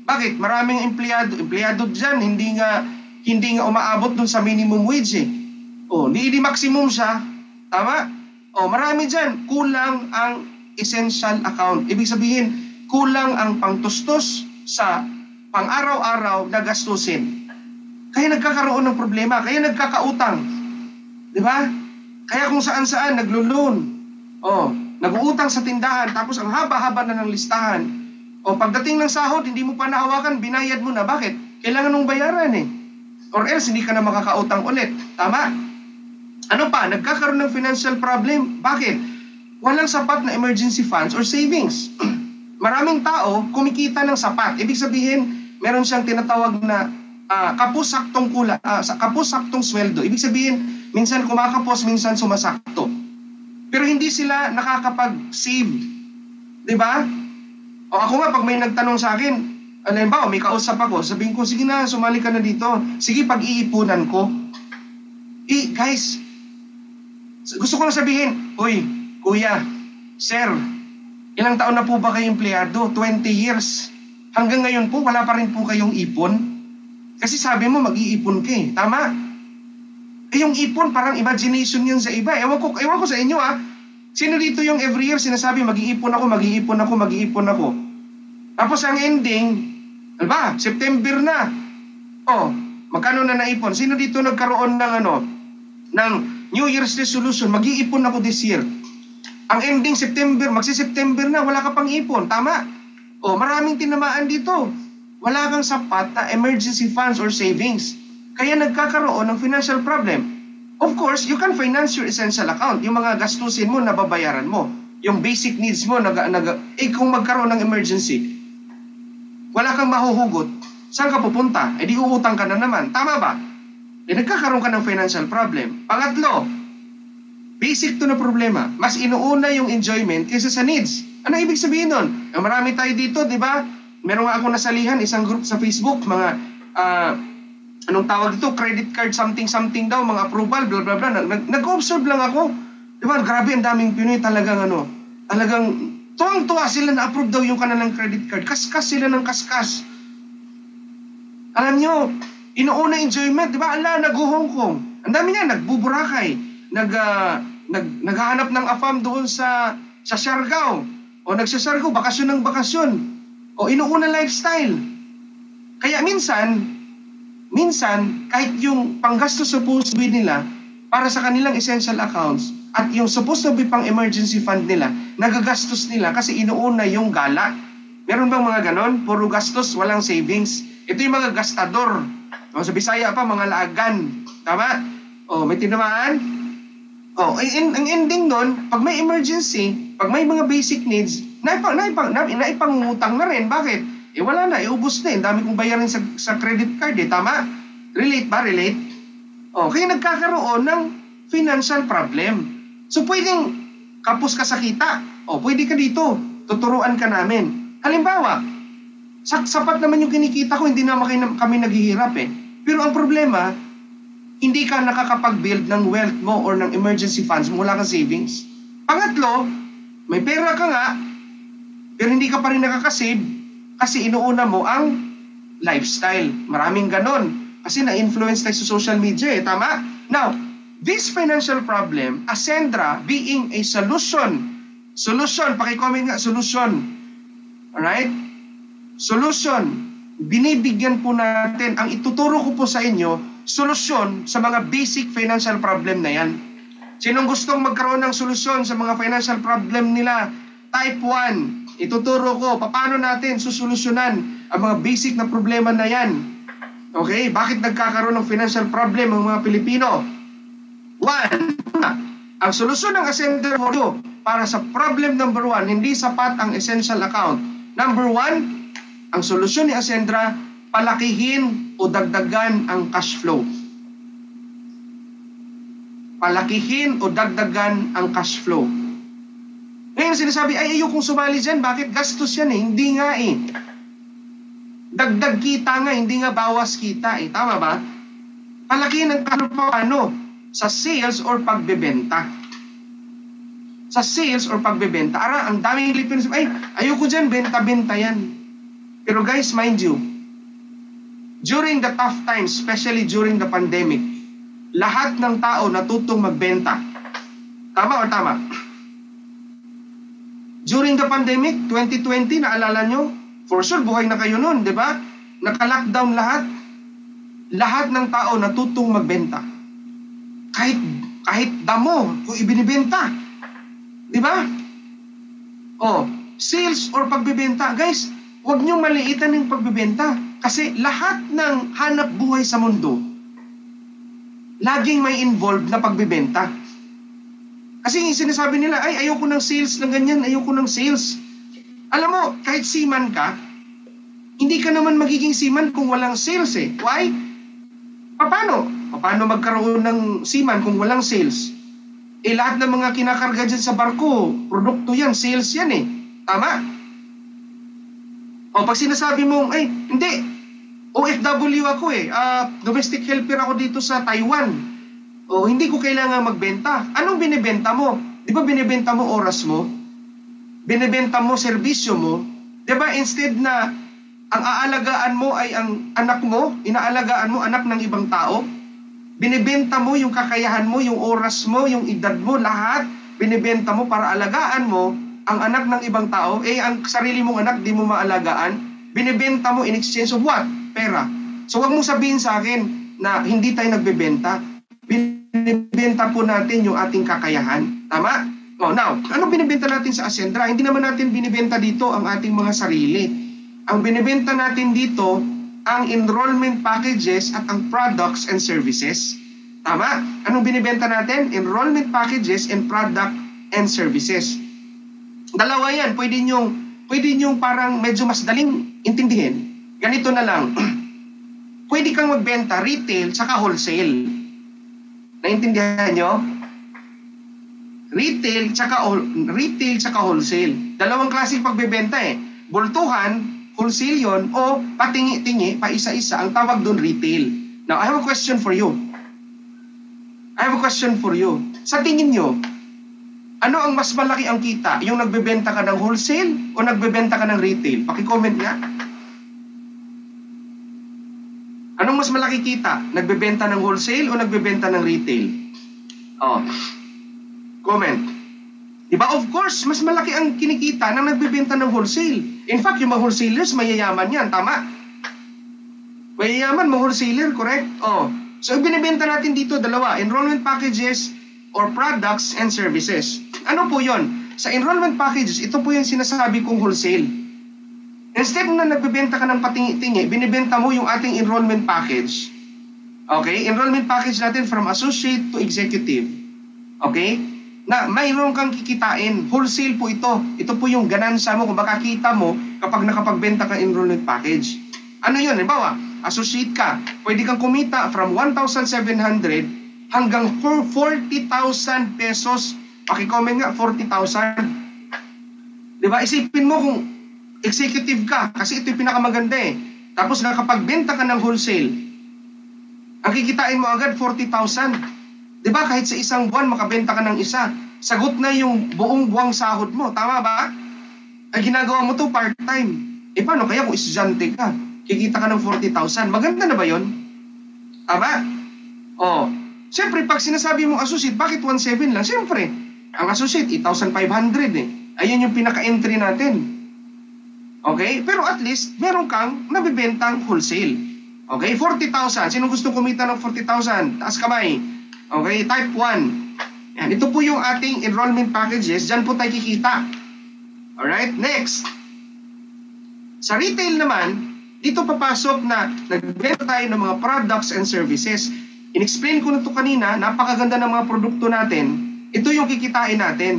B: Bakit? Maraming empleyado dyan, hindi nga umaabot dun sa minimum wage . Hindi maximum siya. Tama? Marami dyan, kulang ang essential account. Ibig sabihin, kulang ang pangtustos sa pang-araw-araw na gastusin. Kaya nagkakaroon ng problema, kaya nagkakautang. Di ba? Kaya kung saan-saan naglo-loan. Nag-uutang sa tindahan, tapos ang haba-haba na ng listahan. Pagdating ng sahod, hindi mo pa nahawakan, binayad mo na. Bakit? Kailangan mong bayaran . Or else, hindi ka na makakautang ulit. Tama? Ano pa? Nagkakaroon ng financial problem. Bakit? Walang sapat na emergency funds or savings. Maraming tao kumikita ng sapat. Ibig sabihin, meron siyang tinatawag na kapusaktong sweldo. Ibig sabihin, minsan kumakapos, minsan sumasakto. Pero hindi sila nakakapag-save. Diba? Ako nga, pag may nagtanong sa akin, halimbawa, may kausap ako, sabihin ko, sige na, sumali ka na dito. Sige, pag-iipunan ko. Guys, gusto ko lang sabihin, uy, kuya, sir, ilang taon na po ba kayo empleyado? 20 years. Hanggang ngayon po, wala pa rin po kayong ipon. Kasi sabi mo, mag-iipon ka . Tama? Yung ipon, parang imagination yun sa iba. Ewan ko sa inyo . Sino dito yung every year sinasabi, mag-iipon ako. Tapos ang ending, September na. Magkano na naipon? Sino dito nagkaroon ng New Year's resolution, mag-iipon ako this year. Ang ending September, magsi-September na, wala ka pang ipon. Tama? Maraming tinamaan dito. Wala kang sapat na emergency funds or savings. Kaya nagkakaroon ng financial problem. Of course, you can finance your essential account. Yung mga gastusin mo, nababayaran mo. Yung basic needs mo, kung magkaroon ng emergency, wala kang mahuhugot, saan ka pupunta? Di uutang ka na naman. Tama ba? Nagkakaroon ka ng financial problem. Pangatlo, basic to na problema. Mas inuuna yung enjoyment kaysa sa needs. Ano ibig sabihin nun? Marami tayo dito, di ba? Meron nga ako nasalihan, isang group sa Facebook, mga anong tawag dito? Credit card something daw, mga approval, blah blah blah. Nag-observe lang ako. Diba? Grabe, ang daming Pinoy talagang tuwang-tuwa sila na approve daw yung kanilang credit card. Kaskas sila ng kaskas. Alam nyo, inuuna enjoyment, diba? Nag-Hong Kong. Ang dami niya, nagbuburakay. Naghahanap ng afam doon sa Siargao. Nagsasargao, bakasyon ng bakasyon. Inuuna lifestyle. Kaya minsan, kahit yung panggastos supposed to be nila para sa kanilang essential accounts at yung supposed to be pang emergency fund nila, nagagastos nila kasi inuuna yung gala. Meron bang mga ganon? Puro gastos, walang savings. Ito yung mga gastador. Sa Bisaya pa, mga laagan. Tama? May tinamaan? Ang ending nun, pag may emergency, pag may mga basic needs, naipangutang na rin. Bakit? Wala na, ubos na . Dami kong bayarin sa credit card . Tama? Relate ba? Relate? Kaya nagkakaroon ng financial problem. So, pwedeng kapos ka sa kita. Pwede ka dito. Tuturuan ka namin. Halimbawa, sapat naman yung kinikita ko, hindi naman kami naghihirap . Pero ang problema, hindi ka nakakapag-build ng wealth mo or ng emergency funds mo, wala kang savings. Pangatlo, may pera ka nga, pero hindi ka pa rin nakakasave kasi inuuna mo ang lifestyle. Maraming ganon. Kasi na-influence tayo sa social media tama? Now, this financial problem, Ascendra being a solution, paki-comment nga, solution. Alright? Solution. Binibigyan po natin, ang ituturo ko po sa inyo, solusyon sa mga basic financial problem na yan. Sinong gustong magkaroon ng solusyon sa mga financial problem nila? Type 1. Ituturo ko, paano natin susolusyonan ang mga basic na problema na yan. Okay? Bakit nagkakaroon ng financial problem ang mga Pilipino? 1. Ang solusyon ng Ascender for you para sa problem number 1, hindi sapat ang essential account. Number 1, ang solusyon ni Ascendra, palakihin o dagdagan ang cash flow. Palakihin o dagdagan ang cash flow. Ngayon sinasabi, ay ayokong sumali dyan. Bakit? Gastos yan Hindi nga Dagdag kita nga, hindi nga bawas kita Tama ba? Palakihin ang cash flow paano? Sa sales or pagbebenta. Sa sales or pagbebenta. Ang daming Pilipino sabi, ay ayoko dyan, benta-benta yan. Pero guys, mind you, during the tough times, especially during the pandemic, lahat ng tao natutong magbenta. Tama o tama? During the pandemic, 2020, naalala nyo? For sure, buhay na kayo nun, di ba? Naka-lockdown lahat. Lahat ng tao natutong magbenta. Kahit damo, kung ibinibenta. Di ba? Sales or pagbibenta. Guys, huwag niyong maliitan yung pagbibenta. Kasi lahat ng hanap buhay sa mundo, laging may involved na pagbibenta. Kasi sinasabi nila, ay ayoko ng sales ng ganyan, ayoko ng sales. Alam mo, kahit seaman ka, hindi ka naman magiging seaman kung walang sales Why? Paano magkaroon ng seaman kung walang sales? Lahat ng mga kinakarga dyan sa barko, produkto yan, sales yan Tama? Pag sinasabi mong, ay, hindi, OFW ako domestic helper ako dito sa Taiwan. Hindi ko kailangan magbenta. Anong binibenta mo? Di ba binibenta mo oras mo? Binibenta mo serbisyo mo? Di ba instead na ang aalagaan mo ay ang anak mo, inaalagaan mo anak ng ibang tao, binibenta mo yung kakayahan mo, yung oras mo, yung edad mo, lahat, binibenta mo para alagaan mo ang anak ng ibang tao, ang sarili mong anak di mo maalagaan, binibenta mo in exchange of what? Pera. So wag mong sabihin sa akin na hindi tayo nagbebenta. Binibenta po natin yung ating kakayahan. Tama? Now, anong binibenta natin sa Ascendra? Hindi naman natin binibenta dito ang ating mga sarili. Ang binibenta natin dito, ang enrollment packages at ang products and services. Tama? Anong binibenta natin? Enrollment packages and product and services. Dalawa yan. Pwede nyong parang medyo mas daling intindihin. Ganito na lang. Pwede kang magbenta retail saka wholesale. Naintindihan nyo? Retail saka wholesale. Dalawang klaseng pagbebenta Bultuhan, wholesale yon, o patingi-tingi, pa isa-isa. Ang tawag doon retail. Now, I have a question for you. Sa tingin nyo, ano ang mas malaki ang kita? Yung nagbebenta ka ng wholesale o nagbebenta ka ng retail? Paki-comment nga. Anong mas malaki kita? Nagbebenta ng wholesale o nagbebenta ng retail? Comment. Diba? Of course, mas malaki ang kinikita ng nagbebenta ng wholesale. In fact, yung mga wholesalers, mayayaman yan. Tama? Mayayaman, mga wholesaler, correct? So, binibenta natin dito dalawa. Enrollment packages or products and services. Ano po yon? Sa enrollment packages, ito po yung sinasabi kong wholesale. Instead na nagbebenta ka ng patingi-tingi, binibenta mo yung ating enrollment package. Okay? Enrollment package natin from associate to executive. Okay? Na mayroon kang kikitain. Wholesale po ito. Ito po yung ganansya mo kung makakita mo kapag nakapagbenta ka enrollment package. Ano yun? Halimbawa, associate ka. Pwede kang kumita from 1,700 hanggang 40,000 pesos. Paki-comment nga, 40,000. Diba? Isipin mo kung executive ka, kasi ito yung pinakamaganda Tapos nakapagbenta ka ng wholesale. Ang kikitain mo agad 40,000. 'Di ba? Kahit sa isang buwan makabenta ka ng isa, sagot na yung buong buwang sahod mo. Tama ba? Ay ginagawa mo to part-time. Paano kaya kung estudyante ka? Kikita ka ng 40,000. Maganda na ba 'yon? Tama? Oh. Siyempre, pag sinasabi mong associate, bakit 1.7 lang? Siyempre, ang associate, 8,500 eh. Ayun yung pinaka-entry natin. Okay? Pero at least, meron kang nabibentang wholesale. Okay? 40,000. Sino gusto kumita ng 40,000? Taas kamay. Okay? Type 1. Yan. Ito po yung ating enrollment packages. Diyan po tayo kikita. Alright? Next. Sa retail naman, dito papasok na nagbenta tayo ng mga products and services. In-explain ko na ito kanina, napakaganda ng mga produkto natin. Ito yung kikitain natin.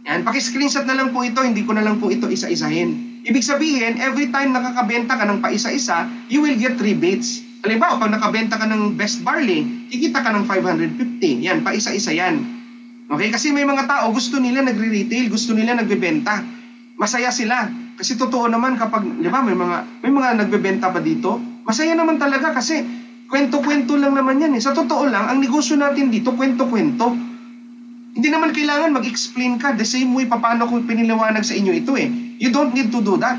B: Yan, paki-screenshot na lang po ito, hindi ko na lang po ito isa-isahin. Ibig sabihin, every time nakakabenta ka ng paisa-isa, you will get rebates. Halimbawa, pag nakabenta ka ng best barley, kikita ka ng 550. Yan, paisa-isa yan. Okay, kasi may mga tao, gusto nila nagre-retail, gusto nila nagbebenta. Masaya sila. Kasi totoo naman kapag, di ba, may mga nagbebenta pa dito, masaya naman talaga kasi kwento-kwento lang naman yan eh. Sa totoo lang, ang negosyo natin dito, kwento-kwento. Hindi naman kailangan mag-explain ka the same way paano ko piniliwanag sa inyo ito eh. You don't need to do that.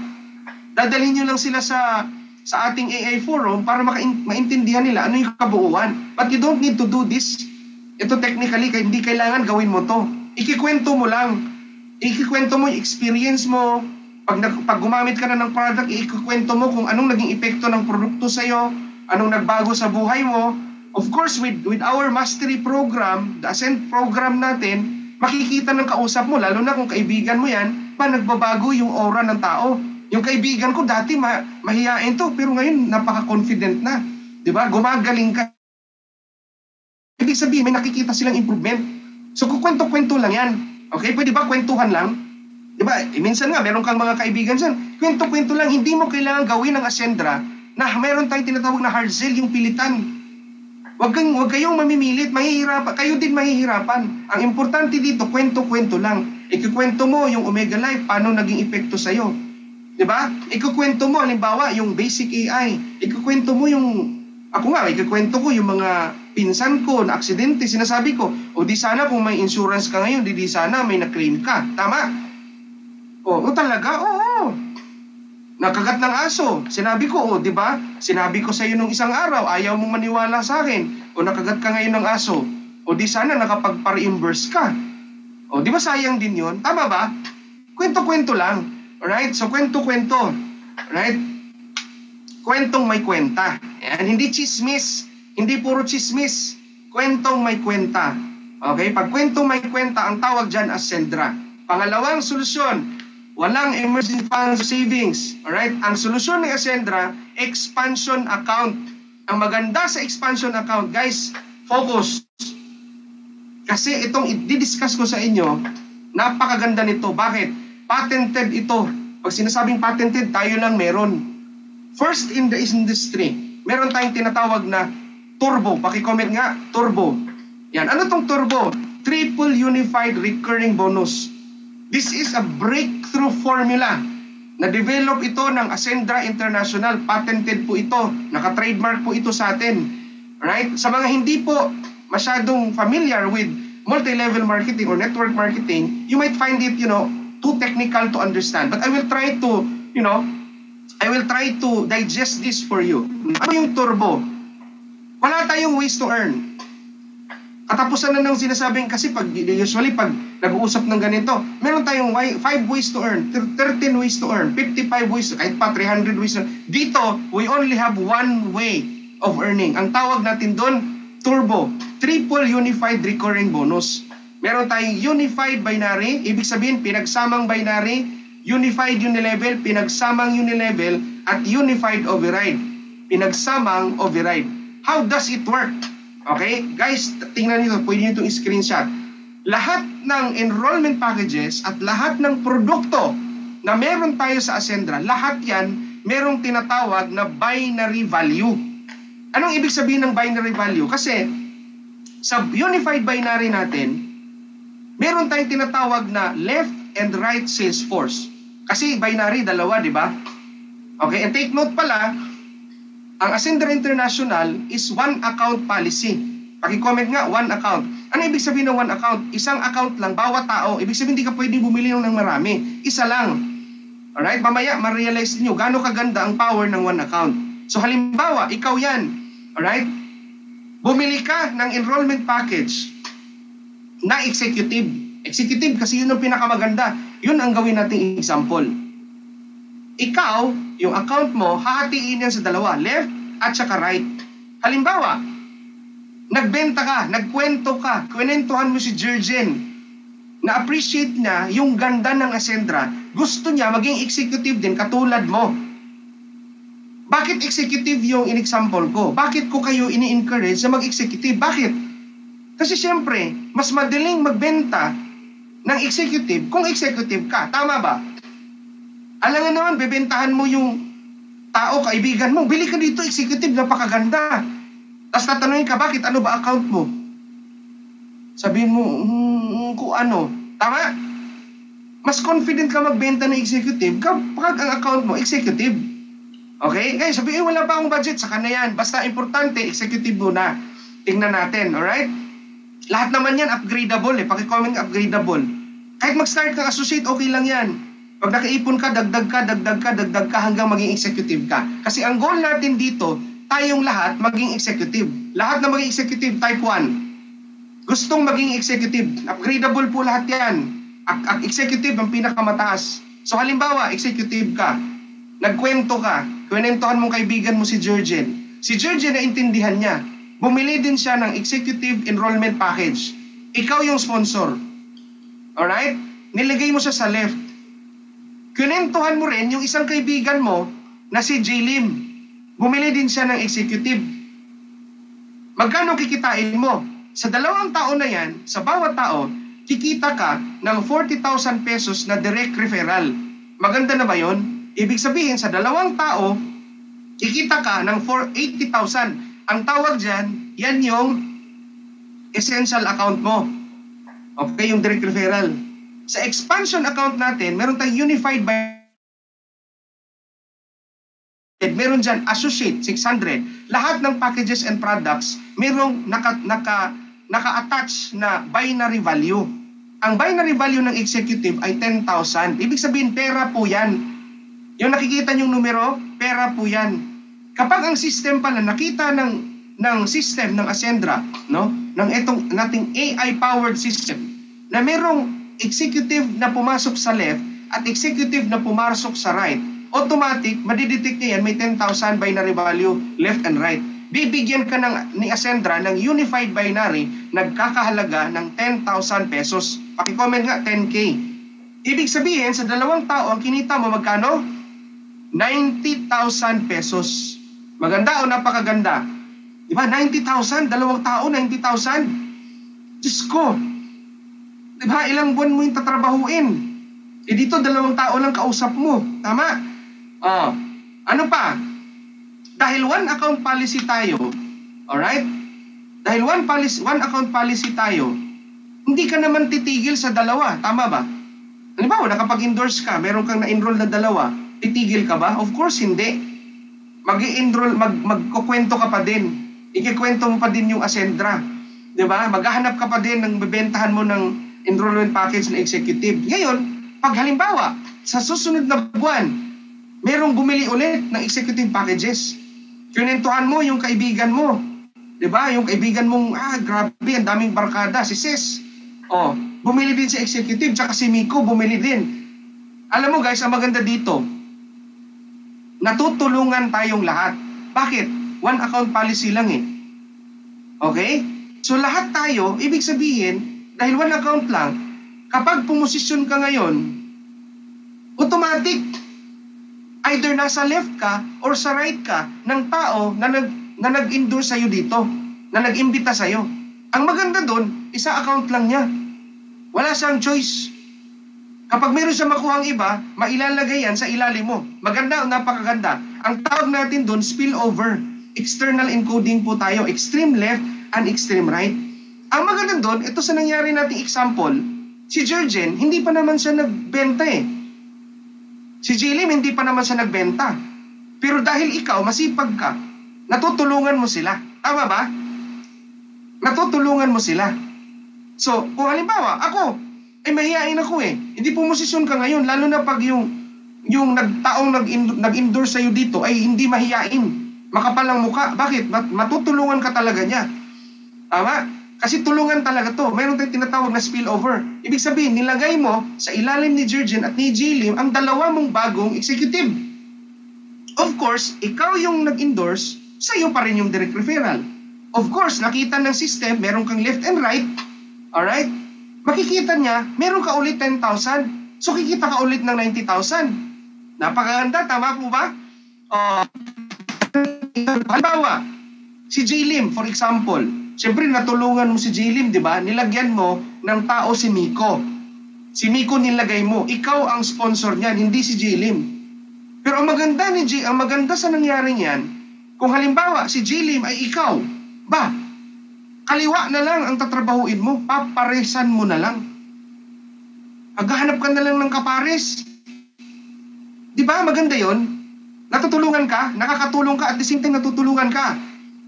B: Dadalhin nyo lang sila sa ating AI forum para maintindihan nila ano yung kabuuan. But you don't need to do this. Ito technically, hindi kailangan gawin mo to. Ikikwento mo lang. Ikikwento mo yung experience mo. Pag gumamit ka na ng product, ikikwento mo kung anong naging epekto ng produkto sa'yo. Anong nagbago sa buhay mo. Of course, with our mastery program, the Ascend program natin, makikita ng kausap mo, lalo na kung kaibigan mo yan, nagbabago yung aura ng tao. Yung kaibigan ko dati mahihain to, pero ngayon napaka-confident na. Diba? Gumagaling ka. Ibig sabihin, may nakikita silang improvement. So, kukwento-kwento lang yan. Okay? Pwede ba kwentuhan lang? Diba? Minsan nga, meron kang mga kaibigan dyan. Kwento-kwento lang, hindi mo kailangan gawin ng Ascendra na meron tayong tinatawag na hard sell, yung pilitan. Huwag kayong mamimilit, mahihirapan. Kayo din mahihirapan. Ang importante dito, kwento-kwento lang. Ikukwento mo yung Omega Life, paano naging epekto sa'yo. Diba? Ikukwento mo, halimbawa, yung basic AI. Ikukwento mo ikukwento ko yung mga pinsan ko na aksidente. Sinasabi ko, o di sana kung may insurance ka ngayon, di sana may na-claim ka. Tama? O talaga? Oo. Nakagat ng aso. Sinabi ko, di ba? Sinabi ko sa iyo nung isang araw, ayaw mong maniwala sa akin. O nakagat ka ngayon ng aso. O di sana nakapagpa-reimburse ka. O di ba sayang din yun? Tama ba? Kwento-kwento lang. Alright? So kwento-kwento. Alright? Kwentong may kwenta. Yan. Hindi chismis. Hindi puro chismis. Kwentong may kwenta. Okay? Pag kwentong may kwenta, ang tawag dyan as Ascendra. Pangalawang solusyon, walang emergency funds savings. Alright? Ang solusyon ng Ascendra, expansion account. Ang maganda sa expansion account, guys, focus. Kasi itong i-discuss ko sa inyo, napakaganda nito. Bakit? Patented ito. Pag sinasabing patented, tayo lang meron. First in the industry, meron tayong tinatawag na turbo. Paki-comment nga, turbo. Yan. Ano tong turbo? Triple Unified Recurring Bonus. This is a breakthrough formula. Na-develop ito ng Ascendra International. Patented po ito. Naka-trademark po ito sa atin. Right? Sa mga hindi po masyadong familiar with multi-level marketing or network marketing, you might find it, too technical to understand. But I will try to digest this for you. Ano yung turbo? Wala tayong ways to earn. Katapusan na ng sinasabing, kasi usually pag nag-uusap ng ganito, meron tayong 5 ways to earn, 13 ways to earn, 55 ways, kahit pa 300 ways to earn. Dito, we only have one way of earning. Ang tawag natin doon, turbo, triple unified recurring bonus. Meron tayong unified binary, ibig sabihin pinagsamang binary, unified unilevel, pinagsamang unilevel, at unified override, pinagsamang override. How does it work? Okay? Guys, tingnan nyo, pwede nyo itong screenshot. Lahat ng enrollment packages at lahat ng produkto na meron tayo sa Ascendra, lahat yan merong tinatawag na binary value. Anong ibig sabihin ng binary value? Kasi sa unified binary natin, meron tayong tinatawag na left and right sales force. Kasi binary, dalawa, di ba? Okay, and take note pala, Ang Ascendra International is one account policy. Paki-comment nga, one account. Ano ibig sabihin ng one account? Isang account lang, bawat tao. Ibig sabihin, hindi ka pwedeng bumili ng marami. Isa lang. Alright? Mamaya, ma-realize niyo gaano kaganda ang power ng one account. So halimbawa, ikaw yan. Alright? Bumili ka ng enrollment package na executive. Executive kasi yun ang pinakamaganda. Yun ang gawin nating example. Ikaw, yung account mo, hahatiin yan sa dalawa, left at saka right. Halimbawa, nagbenta ka, nagkwento ka, kwentuhan mo si Jurgen, na-appreciate niya yung ganda ng Ascendra, gusto niya maging executive din katulad mo. Bakit executive yung in-example ko? Bakit ko kayo ini-encourage na mag-executive? Bakit? Kasi siyempre, mas madaling magbenta ng executive kung executive ka. Tama ba? Alam nga naman, bebentahan mo yung tao, kaibigan mo, bili ka dito, executive, napakaganda. Tapos tatanungin ka, bakit? Ano ba account mo? Sabihin mo, kung ano. Tama? Mas confident ka magbenta ng executive kapag ang account mo, executive. Okay? Ngayon, sabihin, wala pa akong budget, saka na yan. Basta importante, executive muna. Tingnan natin, alright? Lahat naman yan, upgradable eh. Paki-comment upgradable. Kahit mag-start kang associate, okay lang yan. Pag nakaipon ka, dagdag ka hanggang maging executive ka. Kasi ang goal natin dito, tayong lahat maging executive. Lahat na maging executive, type 1. Gustong maging executive. Upgradable po lahat yan. Executive ang pinakamataas. So halimbawa, executive ka. Nagkwento ka. Kwentuhan mong kaibigan mo si Jurgen. Si Jurgen na intindihan niya. Bumili din siya ng executive enrollment package. Ikaw yung sponsor. Alright? Nilagay mo siya sa left. Kwentuhan mo rin yung isang kaibigan mo na si J-Lim. Bumili din siya ng executive. Magkano kikitain mo? Sa 2 taon na yan, sa bawat tao, kikita ka ng 40,000 pesos na direct referral. Maganda na ba yun? Ibig sabihin, sa 2 tao, kikita ka ng 80,000. Ang tawag dyan, yan yung essential account mo. Okay, yung direct referral. Sa expansion account natin, meron tayong unified by meron dyan associate 600. Lahat ng packages and products merong naka-attach na binary value. Ang binary value ng executive ay 10,000. Ibig sabihin pera po yan. Yung nakikita nyong numero, pera po yan. Kapag ang system pala nakita ng system ng Ascendra, no, ng itong nating AI powered system na merong executive na pumasok sa left at executive na pumasok sa right, automatic, madidetect niya yan, may 10,000 binary value, left and right. Bibigyan ka ni Ascendra ng unified binary, nagkakahalaga ng 10,000 pesos. Paki-comment nga, 10K. Ibig sabihin, sa 2 tao, ang kinita mo magkano? 90,000 pesos. Maganda o napakaganda? Diba? 90,000, 2 tao, 90,000. Diyos ko. Diba? Ilang buwan mo yung tatrabahuin? Dito 2 tao lang kausap mo. Tama? Ano pa? Dahil one account policy tayo, alright? Dahil one account policy tayo, hindi ka naman titigil sa 2. Tama ba? Halimbawa, nakapag-endorse ka, meron kang na-enroll na 2, titigil ka ba? Of course, hindi. Mag-i-enroll, magkukwento ka pa din. Ikikwento mo pa din yung Ascendra. Diba? Maghahanap ka pa din ng bebentahan mo ng enrollment package na executive. Ngayon, pag halimbawa, sa susunod na buwan, merong bumili ulit ng executive packages. Kinentuhan mo yung kaibigan mo. Diba? Yung kaibigan mong, grabe, ang daming barkada, si Sis. Bumili din si executive, tsaka si Miko, bumili din. Alam mo guys, ang maganda dito, natutulungan tayong lahat. Bakit? One account policy lang eh. Okay? So lahat tayo, ibig sabihin, dahil one account lang, kapag pumosisyon ka ngayon, automatic, either nasa left ka or sa right ka ng tao na nag-endorse sa'yo dito, na nag-imbita sa'yo. Ang maganda doon, isa account lang niya. Wala siyang choice. Kapag meron siya makuhang iba, mailalagay yan sa ilalim mo. Maganda o napakaganda. Ang tawag natin doon, spillover. External encoding po tayo. Extreme left and extreme right. Ang maganda doon, ito sa nangyari nating example, si Jurgen, hindi pa naman siya nagbenta eh. Si J-Lim, hindi pa naman siya nagbenta. Pero dahil ikaw, masipag ka, natutulungan mo sila. Tama ba? Natutulungan mo sila. So, kung halimbawa, ako, mahihain ako hindi pumosisyon ka ngayon, lalo na pag yung taong nag-endorse sa'yo dito ay hindi mahihain, makapalang muka. Bakit? Matutulungan ka talaga niya. Tama? Kasi tulungan talaga to. Mayroon tayong tinatawag na spillover. Ibig sabihin, nilagay mo sa ilalim ni Jerjen at ni Jlim ang dalawa mong bagong executive. Of course, ikaw yung nag-endorse, sa'yo pa rin yung direct referral. Of course, nakita ng system, meron kang left and right. Alright? Makikita niya, meron ka ulit 10,000. So, kikita ka ulit ng 90,000. Napakaganda, tama po ba? Halimbawa, si Jlim, for example, siyempre natulungan mo si Jlim, di ba? Nilagyan mo ng tao si Miko. Si Miko nilagay mo. Ikaw ang sponsor niyan, hindi si Jlim. Pero ang maganda sa nangyari niyan, kung halimbawa si Jlim ay ikaw, kaliwa na lang ang tatrabahuin mo, paparesan mo na lang. Maghahanap ka na lang ng kapares. Di ba? Maganda yon. Natutulungan ka, nakakatulong ka, at the same time natutulungan ka.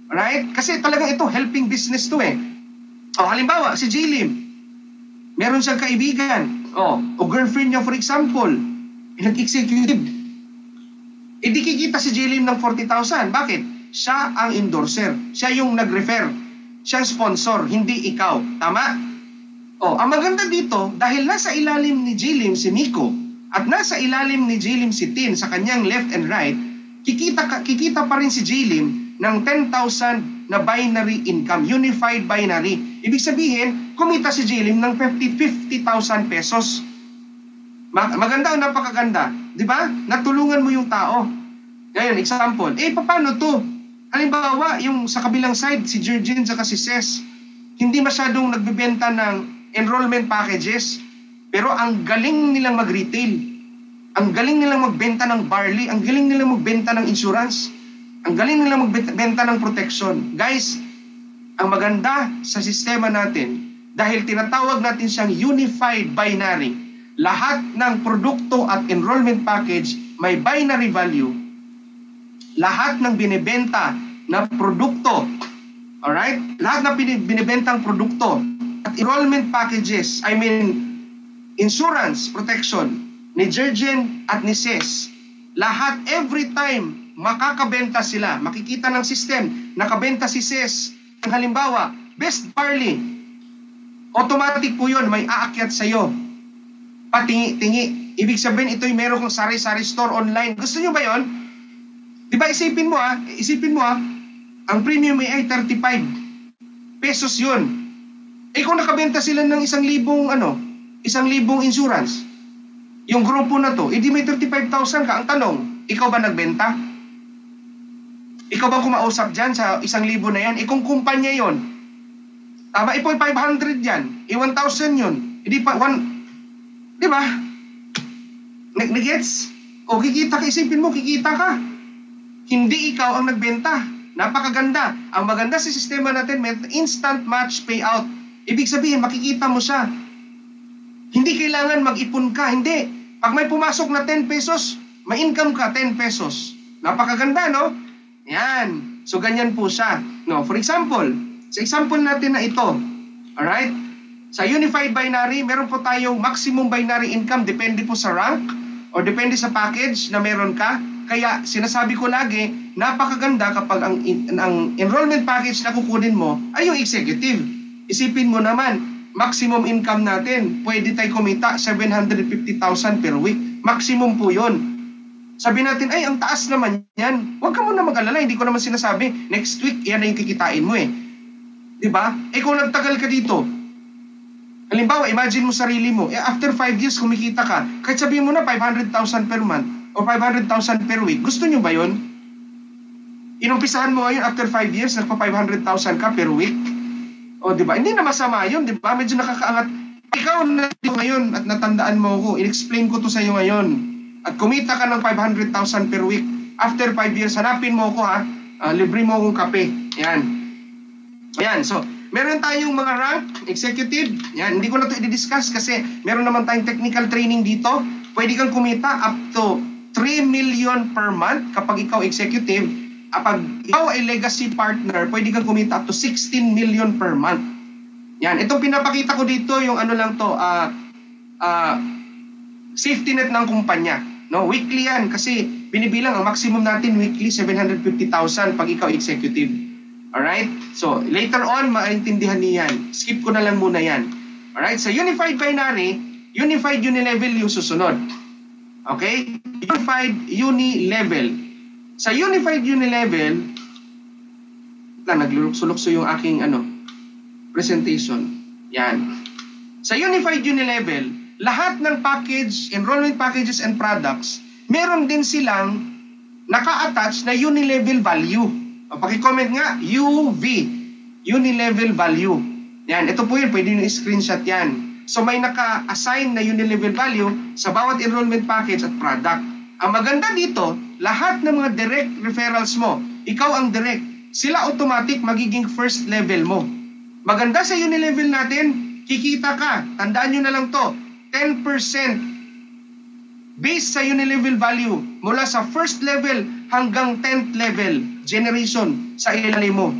B: Right? Kasi talagang ito, helping business to halimbawa, si Jlim, meron siyang kaibigan, o girlfriend niya for example, nag-executive. Di kikita si Jlim ng 40,000. Bakit? Siya ang endorser. Siya yung nag-refer. Siya ang sponsor, hindi ikaw. Tama? Ang maganda dito, dahil nasa ilalim ni Jlim si Miko, at nasa ilalim ni Jlim si Tin sa kanyang left and right, kikita pa rin si Jlim ng 10,000 na binary income, unified binary. Ibig sabihin, kumita si Jlim ng 50,000 pesos. Maganda o napakaganda? Di ba? Natulungan mo yung tao. Ngayon, example, paano to? Halimbawa, yung sa kabilang side, si Jerjen saka si Ses, hindi masyadong nagbebenta ng enrollment packages, pero ang galing nilang mag-retail. Ang galing nilang magbenta ng barley. Ang galing nilang magbenta ng insurance. Ang galing nila magbenta ng protection. Guys, ang maganda sa sistema natin, dahil tinatawag natin siyang unified binary, lahat ng produkto at enrollment package may binary value. Lahat ng binibenta na produkto, alright? Lahat na binibentang produkto at enrollment packages, insurance protection, ni Jerjen at ni Ses, lahat every time makakabenta sila. Makikita ng system, nakabenta si Ses. Ang halimbawa, best barley. Automatic po yun, may aakyat sa'yo. Patingi-tingi. Ibig sabihin, ito'y meron kang sari-sari store online. Gusto nyo ba yun? Diba, isipin mo ang premium ay 35 pesos yun. Kung nakabenta sila ng 1,000 insurance, yung grupo na to, di may 35,000 ka. Ang tanong, ikaw ba nagbenta? Ikaw ba kumausap dyan sa 1,000 na yan? Kung kumpanya yon, tama, 500 yan, 1,000 yun, hindi pa, di ba? Nag-gets? Kikita ka, isipin mo, kikita ka. Hindi ikaw ang nagbenta. Napakaganda. Ang maganda sa sistema natin, may instant match payout. Ibig sabihin, makikita mo siya. Hindi kailangan mag-ipon ka, hindi. Pag may pumasok na 10 pesos, may income ka 10 pesos. Napakaganda, no? Yan. So, ganyan po siya. No, for example, sa example natin na ito, alright? Sa unified binary, meron po tayong maximum binary income, depende po sa rank or depende sa package na meron ka. Kaya, sinasabi ko lagi, napakaganda kapag ang enrollment package na kukunin mo ay yung executive. Isipin mo naman, maximum income natin, pwede tayo kumita 750,000 per week. Maximum po yun. Sabi natin, ang taas naman yan. Huwag ka muna mag-alala, hindi ko naman sinasabi. Next week, yan na yung kikitain mo Diba? Kung nagtagal ka dito, halimbawa, imagine mo sarili mo, after 5 years kumikita ka, kahit sabihin mo na 500,000 per month o 500,000 per week, gusto nyo ba yun? Inumpisahan mo ngayon, after 5 years, nagpa 500,000 ka per week. Diba? Hindi na masama yun, diba? Medyo nakakaangat. Ikaw na ngayon at natandaan mo ko, in-explain ko to sa iyo ngayon. At kumita ka ng 500,000 per week. After 5 years, hanapin mo ko libre mo akong kape. Yan. So, meron tayong mga rank, executive. Yan, hindi ko na ito i-discuss kasi meron naman tayong technical training dito. Pwede kang kumita up to 3 million per month kapag ikaw executive. Pag ikaw ay legacy partner, pwede kang kumita up to 16 million per month. Yan, itong pinapakita ko dito, yung ano lang to, safety net ng kumpanya. No, weekly yan kasi binibilang ang maximum natin weekly 750,000 pag ikaw executive. Alright? So, later on, maintindihan niyan. Skip ko na lang muna yan. Alright? Sa unified binary, unified unilevel yung susunod. Okay? Unified unilevel. Sa unified unilevel, naglulukso-lukso yung aking presentation. Yan. Sa unified unilevel, lahat ng package, enrollment packages and products, meron din silang naka-attach na unilevel value. Paki-comment nga, UV, unilevel value. Yan, ito po yun, pwede nyo i-screenshot yan. So may naka-assign na unilevel value sa bawat enrollment package at product. Ang maganda dito, lahat ng mga direct referrals mo, ikaw ang direct, sila automatic magiging first level mo. Maganda sa unilevel natin, kikita ka, tandaan nyo na lang to, 10% based sa unilevel value mula sa first level hanggang 10th level generation sa ilalim mo.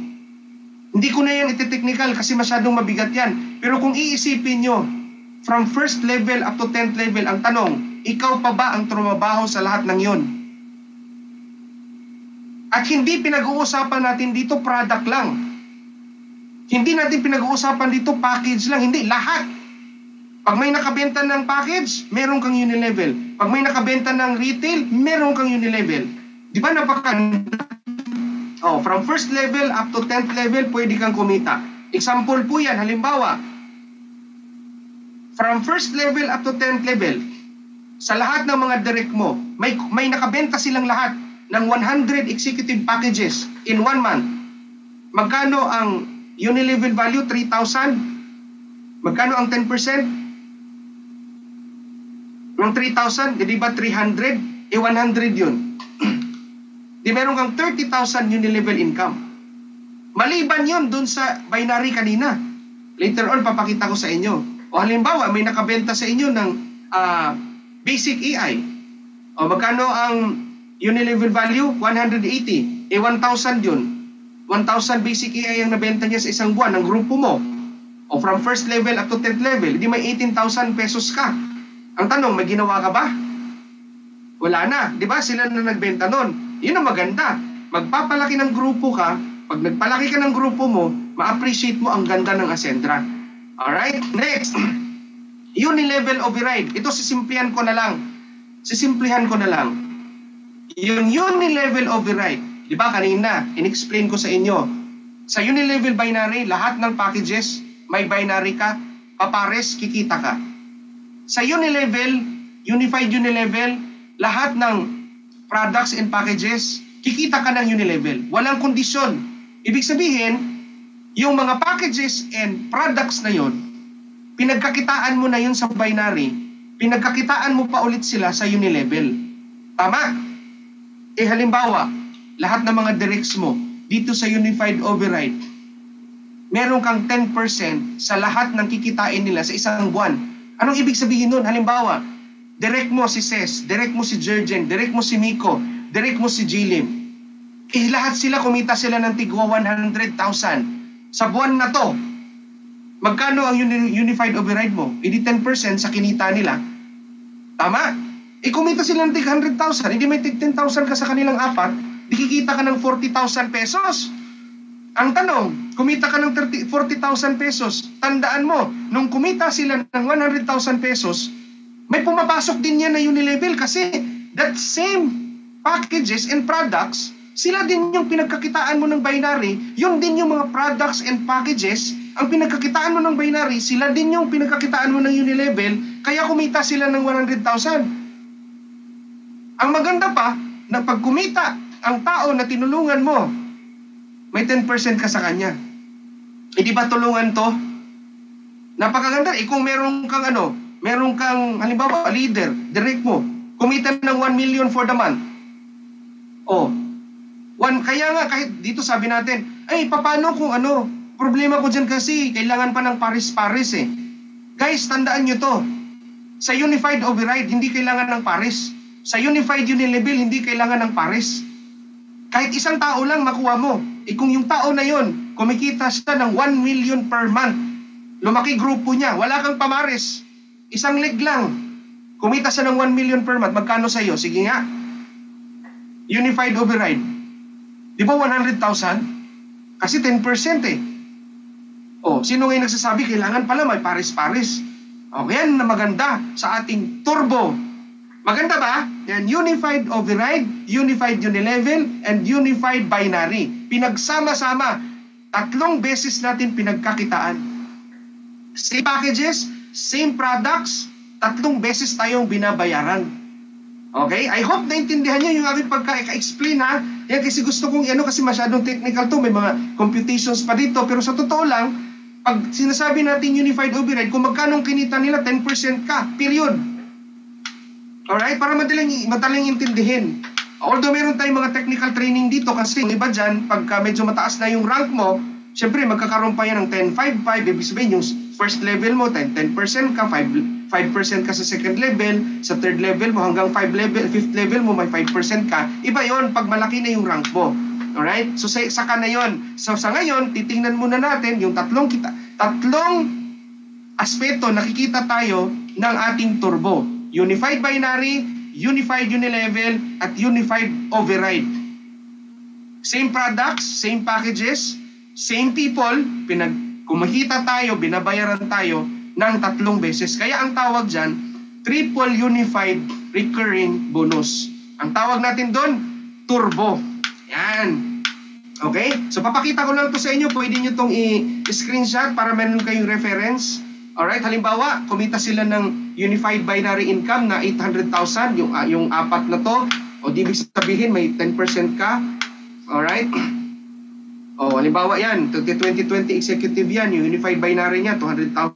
B: Hindi ko na yan iti-technical kasi masyadong mabigat yan. Pero kung iisipin nyo, from first level up to 10th level, ang tanong, ikaw pa ba ang trumabaho sa lahat ng yon? At hindi pinag-uusapan natin dito product lang. Hindi natin pinag-uusapan dito package lang. Hindi, lahat. Pag may nakabenta ng package, meron kang unilevel. Pag may nakabenta ng retail, meron kang unilevel. Di ba from first level up to 10th level, pwede kang kumita. Example po yan, halimbawa, from first level up to 10th level, sa lahat ng mga direct mo, may nakabenta silang lahat ng 100 executive packages in 1 month. Magkano ang unilevel value? 3,000. Magkano ang 10%? Ng 3,000, di ba 300? 100 yun. Di meron kang 30,000 unilevel income. Maliban yun dun sa binary kanina. Later on, papakita ko sa inyo. O halimbawa, may nakabenta sa inyo ng basic AI. O magkano ang unilevel value? 180. 1,000 yun. 1,000 basic AI ang nabenta niya sa isang buwan ng grupo mo. O from first level up to 10th level, di may 18,000 pesos ka. Ang tanong, may ginawa ka ba? Wala na. Di ba? Sila na nagbenta nun. Yun ang maganda. Magpapalaki ng grupo ka. Pag nagpalaki ka ng grupo mo, ma-appreciate mo ang ganda ng Ascendra. Alright? Next. Unilevel override. Ito sisimplihan ko na lang. Yung unilevel override, di ba kanina, in-explain ko sa inyo. Sa unilevel binary, lahat ng packages, may binary ka, papares, kikita ka. Sa unilevel, unified unilevel, lahat ng products and packages, kikita ka ng unilevel. Walang kondisyon. Ibig sabihin, yung mga packages and products na yon, pinagkakitaan mo na yun sa binary, pinagkakitaan mo pa ulit sila sa unilevel. Tama? Halimbawa, lahat ng mga directs mo dito sa unified override, meron kang 10% sa lahat ng kikitain nila sa isang buwan. Anong ibig sabihin nun? Halimbawa, direct mo si Ces, direct mo si Jerjen, direct mo si Miko, direct mo si Jilim. Lahat sila kumita sila ng tigwa 100,000. Sa buwan na to, magkano ang unified override mo? 10% sa kinita nila. Tama? Kumita sila ng tig 100,000. Hindi may tig 10,000 ka sa kanilang apat, di kikita ka ng 40,000 pesos. Ang tanong, kumita ka ng 40,000 pesos. Tandaan mo, nung kumita sila ng 100,000 pesos, may pumapasok din yan na unilevel kasi that same packages and products, sila din yung pinagkakitaan mo ng binary, yung din yung mga products and packages, ang pinagkakitaan mo ng binary, sila din yung pinagkakitaan mo ng unilevel, kaya kumita sila ng 100,000. Ang maganda pa, na pag kumita ang tao na tinulungan mo, may 10% ka sa kanya. Di ba tulungan to? Napakaganda. Kung meron kang halimbawa, leader, direct mo, kumita ng 1 million for the month. Kaya nga, kahit dito sabi natin, paano kung problema ko dyan kasi, kailangan pa ng pares-pares eh. Guys, tandaan nyo to. Sa unified override, hindi kailangan ng pares. Sa unified unilevel, hindi kailangan ng pares. Kahit isang tao lang makuha mo. Kung yung tao na yon, kumikita siya ng 1 million per month, lumaki grupo niya, wala kang pamares, isang leg lang, kumita siya ng 1 million per month, magkano sa'yo? Sige nga. Unified override. Di ba 100,000? Kasi 10% eh. O, sino ngayon nagsasabi, kailangan pala may pares-pares. O, yan na maganda sa ating turbo. Maganda ba? Yan, unified override, unified unilevel, and unified binary. Pinagsama-sama. 3 beses natin pinagkakitaan. Same packages, same products, 3 beses tayong binabayaran. Okay? I hope naintindihan niyo yung aking pagka-explain ha. Yan kasi gusto kong kasi masyadong technical to. May mga computations pa dito. Pero sa totoo lang, pag sinasabi natin unified override, kung magkano kinita nila, 10% ka. Period. Alright? Para madaling intindihin. Although meron tayong mga technical training dito kasi yung iba dyan, pagka medyo mataas na yung rank mo, syempre magkakaroon pa yan ng 10-5-5. Ibig sabihin yung first level mo, 10% ka, 5% ka sa second level, sa third level mo hanggang 5th level mo may 5% ka. Iba yon pag malaki na yung rank mo. Alright? So saka na yon. So sa ngayon, titingnan muna natin yung tatlong aspeto nakikita tayo ng ating turbo. Unified binary, unified unilevel, at unified override. Same products, same packages, same people, kumikita tayo, binabayaran tayo ng 3 beses. Kaya ang tawag dyan, triple unified recurring bonus. Ang tawag natin doon, turbo. Yan. Okay? So papakita ko lang to sa inyo. Pwede nyo itong i-screenshot para meron kayong reference. Alright? Halimbawa, kumita sila ng unified binary income na 800,000, yung apat na to. O di ibig sabihin, may 10% ka. Alright? O, halimbawa yan, 2020 executive yan, yung unified binary niya, 200,000.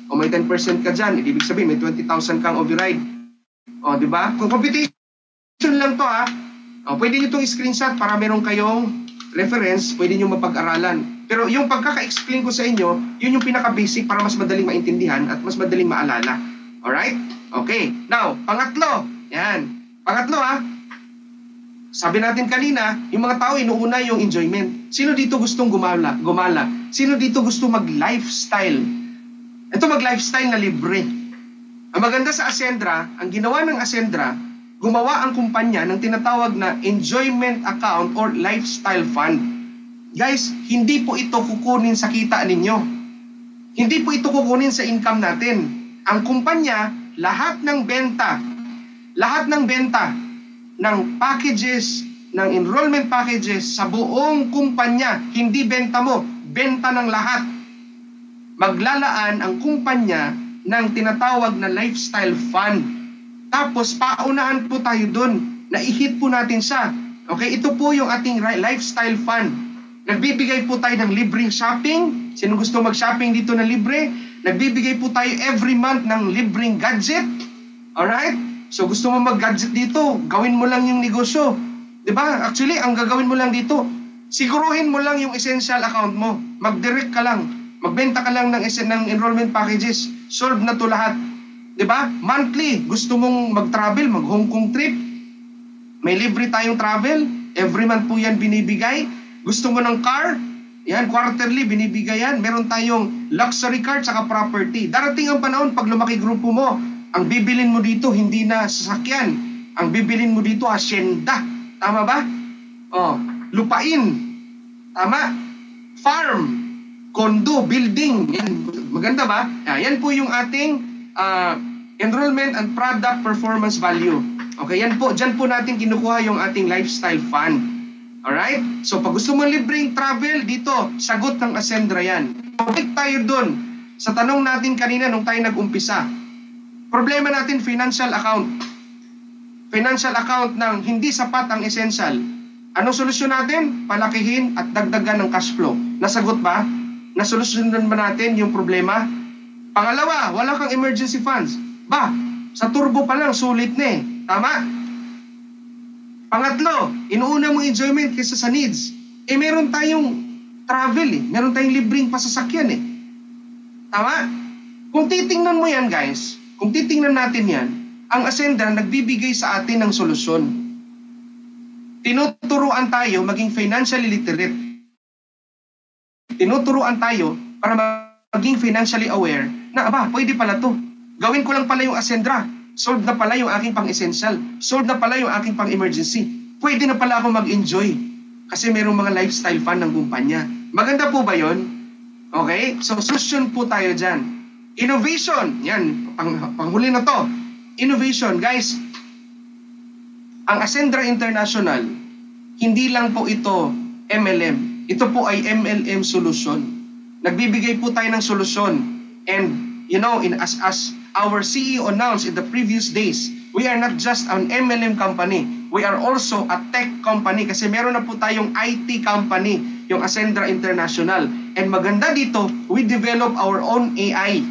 B: O may 10% ka dyan, ibig sabihin, may 20,000 kang override. O, di ba? Kung competition lang to o, pwede nyo itong screenshot para meron kayong reference, pwede nyo mapag-aralan. Pero yung pagkaka-explain ko sa inyo, yun yung pinaka-basic para mas madaling maintindihan at mas madaling maalala. Alright? Okay. Now, pangatlo. Yan. Pangatlo sabi natin kanina, yung mga tao inuuna yung enjoyment. Sino dito gustong gumala? Sino dito gusto mag-lifestyle? Ito mag-lifestyle na libre. Ang maganda sa Ascendra, ang ginawa ng Ascendra, gumawa ang kumpanya ng tinatawag na enjoyment account or lifestyle fund. Guys, hindi po ito kukunin sa kita ninyo. Hindi po ito kukunin sa income natin. Ang kumpanya, lahat ng benta ng packages, ng enrollment packages sa buong kumpanya, hindi benta mo, benta ng lahat. Maglalaan ang kumpanya ng tinatawag na lifestyle fund. Tapos paunahan po tayo doon, na i-hit po natin siya. Okay, ito po yung ating lifestyle fund. Nagbibigay po tayo ng libreng shopping. Sino gusto mag-shopping dito na libre? Nagbibigay po tayo every month ng libreng gadget. Alright? So gusto mo mag-gadget dito, gawin mo lang yung negosyo. Diba? Actually, ang gagawin mo lang dito, siguruhin mo lang yung essential account mo. Mag-direct ka lang. Magbenta ka lang ng enrollment packages. Solve na to lahat. Diba? Monthly, gusto mong mag-travel, mag-Hong Kong trip. May libre tayong travel. Every month po yan binibigay. Gusto mo ng car? Yan, quarterly, binibigay yan. Meron tayong luxury car tsaka property. Darating ang panahon pag lumaki grupo mo, ang bibilin mo dito, hindi na sasakyan. Ang bibilin mo dito, hacienda. Tama ba? Oh, lupain. Tama? Farm. Condo, building. Yan. Maganda ba? Yan po yung ating enrollment and product performance value. Okay, yan po. Diyan po natin kinukuha yung ating lifestyle fund. Alright? So, pag gusto mo libreng travel, dito, sagot ng Ascendra yan. Balik tayo dun sa tanong natin kanina nung tayo nag-umpisa. Problema natin, financial account. Financial account ng hindi sapat ang essential. Anong solusyon natin? Palakihin at dagdagan ng cash flow. Nasagot ba? Nasolusyonan ba natin yung problema? Pangalawa, wala kang emergency funds. Ba, sa turbo pa lang, sulit na eh. Tama? Pangatlo, inuuna mong enjoyment kaysa sa needs. Meron tayong travel eh. Meron tayong libreng pasasakyan eh. Tama? Kung titingnan mo yan guys, kung titingnan natin yan, ang Ascendra nagbibigay sa atin ng solusyon. tinuturuan tayo maging financially literate. Tinuturuan tayo para maging financially aware na, pwede pala to. Gawin ko lang pala yung Ascendra. Solve na pala yung aking pang-essential. Solve na pala yung aking pang-emergency. Pwede na pala ako mag-enjoy. Kasi mayroong mga lifestyle fund ng kumpanya. Maganda po ba yon? Okay? So, solution po tayo dyan. Innovation. Yan, panghuli na to. Innovation. Guys, ang Ascendra International, hindi lang po ito MLM. Ito po ay MLM solution. Nagbibigay po tayo ng solusyon. And, as our CEO announced in the previous days, we are not just an MLM company. We are also a tech company kasi meron na po tayong IT company, yung Ascendra International. And maganda dito, we develop our own AI.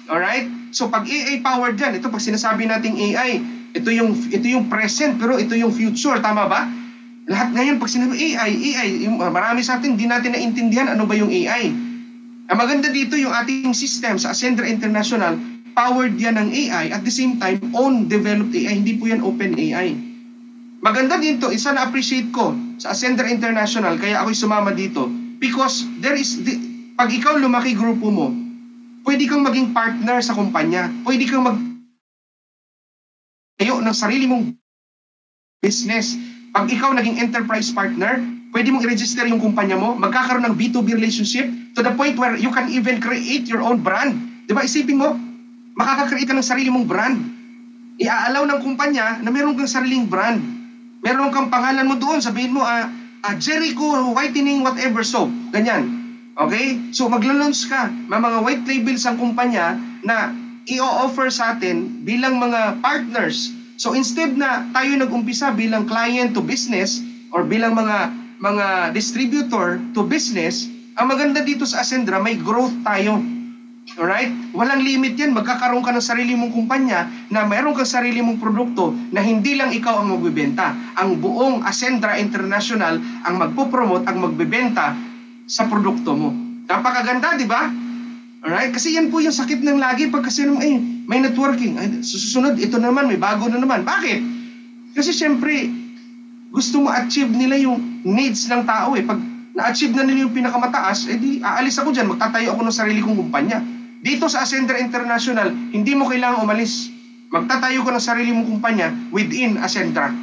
B: Alright? So pag AI powered yan, ito pag sinasabi nating AI, ito yung present pero ito yung future, tama ba? Lahat ngayon pag sinabi AI, marami sa atin di natin naintindihan ano ba yung AI. Ang maganda dito yung ating system sa Ascendra International, powered yan ng AI, at the same time, own developed AI, hindi po yan open AI. Maganda dito, isa na appreciate ko sa Ascendra International, kaya ako'y sumama dito, because pag ikaw lumaki grupo mo, pwede kang maging partner sa kumpanya, pwede kang tayo ng sarili mong business. Pag ikaw naging enterprise partner, pwede mong i-register yung kumpanya mo, magkakaroon ng B2B relationship to the point where you can even create your own brand. Diba? Isipin mo, makaka-create ka ng sarili mong brand. Iaalaw ng kumpanya na meron kang sariling brand. Meron kang pangalan mo doon, sabihin mo, Jericho Whitening whatever soap. Ganyan. Okay? So maglo-launch ka. May mga white labels ang kumpanya na i-offer sa atin bilang mga partners. So instead na tayo nag-umpisa bilang client to business or bilang mga distributor to business, ang maganda dito sa Ascendra, may growth tayo. Alright? Walang limit yan. Magkakaroon ka ng sarili mong kumpanya na mayroon kang sarili mong produkto na hindi lang ikaw ang magbibenta. Ang buong Ascendra International ang magpo-promote, ang magbibenta sa produkto mo. Napakaganda, di ba? Alright? Kasi yan po yung sakit ng lagi pag kasi may networking. Ay, susunod, ito naman, may bago na naman. Bakit? Kasi syempre, gusto mo achieve nila yung needs ng tao eh. Pag na-achieve na nila yung pinakamataas, di aalis ako dyan, magtatayo ako ng sarili kong kumpanya. Dito sa Ascendra International, hindi mo kailangang umalis. Magtatayo ko ng sarili mong kumpanya within Ascendra.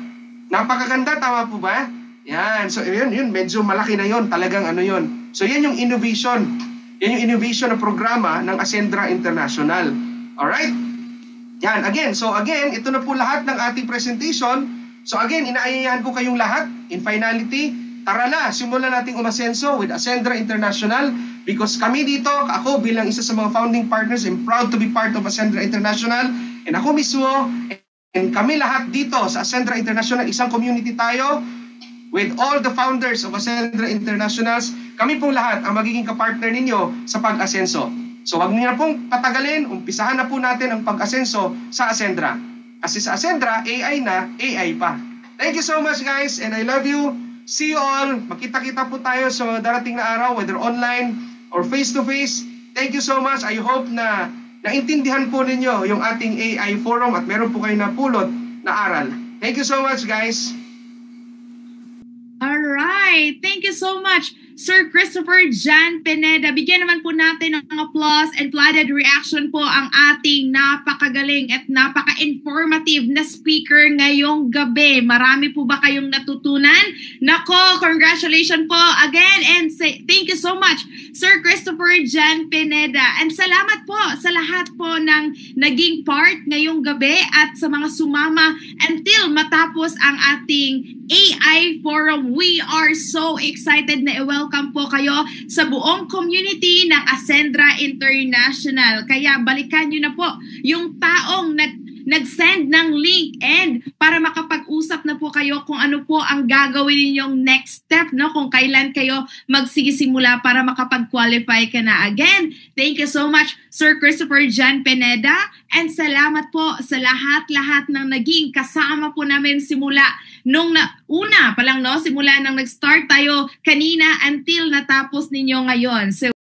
B: Napakaganda, tama po ba? Yan. So yun, medyo malaki na yun. Talagang yun. So yan yung innovation. Yan yung innovation na programa ng Ascendra International. Alright? Yan, again. So again, ito na po lahat ng ating presentation. So again, inaayahan ko kayong lahat. In finality, tara na, simulan nating umasenso with Ascendra International because kami dito, ako bilang isa sa mga founding partners, I'm proud to be part of Ascendra International, and ako mismo, and kami lahat dito sa Ascendra International, isang community tayo with all the founders of Ascendra Internationals. Kami pong lahat ang magiging kapartner ninyo sa pag-asenso. So wag niyo na pong patagalin, umpisahan na po natin ang pag-asenso sa Ascendra. Kasi sa Ascendra, AI na, AI pa. Thank you so much guys, and I love you. See you all. Magkita-kita po tayo sa darating na araw, whether online or face-to-face. Thank you so much. I hope na naintindihan po ninyo yung ating AI forum at meron po kayo napulot na aral. Thank you so much guys.
A: Alright, thank you so much, Sir Christopher Jan Pineda. Bigyan naman po natin ng applause and flooded reaction po ang ating napakagaling at napaka-informative na speaker ngayong gabi. Marami po ba kayong natutunan? Nako, congratulations po again and thank you so much, Sir Christopher Jan Pineda. And salamat po sa lahat po ng naging part ngayong gabi at sa mga sumama until matapos ang ating AI Forum. We are so excited na i-welcome po kayo sa buong community ng Ascendra International. Kaya balikan nyo na po yung taong nag-send ng link and para makapag-usap na po kayo kung ano po ang gagawin ninyong next step, no? Kung kailan kayo magsisimula para makapag-qualify ka na. Again, thank you so much, Sir Christopher Jan Pineda, and salamat po sa lahat-lahat ng naging kasama po namin simula nung una pa lang, no? Simula nang nag-start tayo kanina until natapos ninyo ngayon. So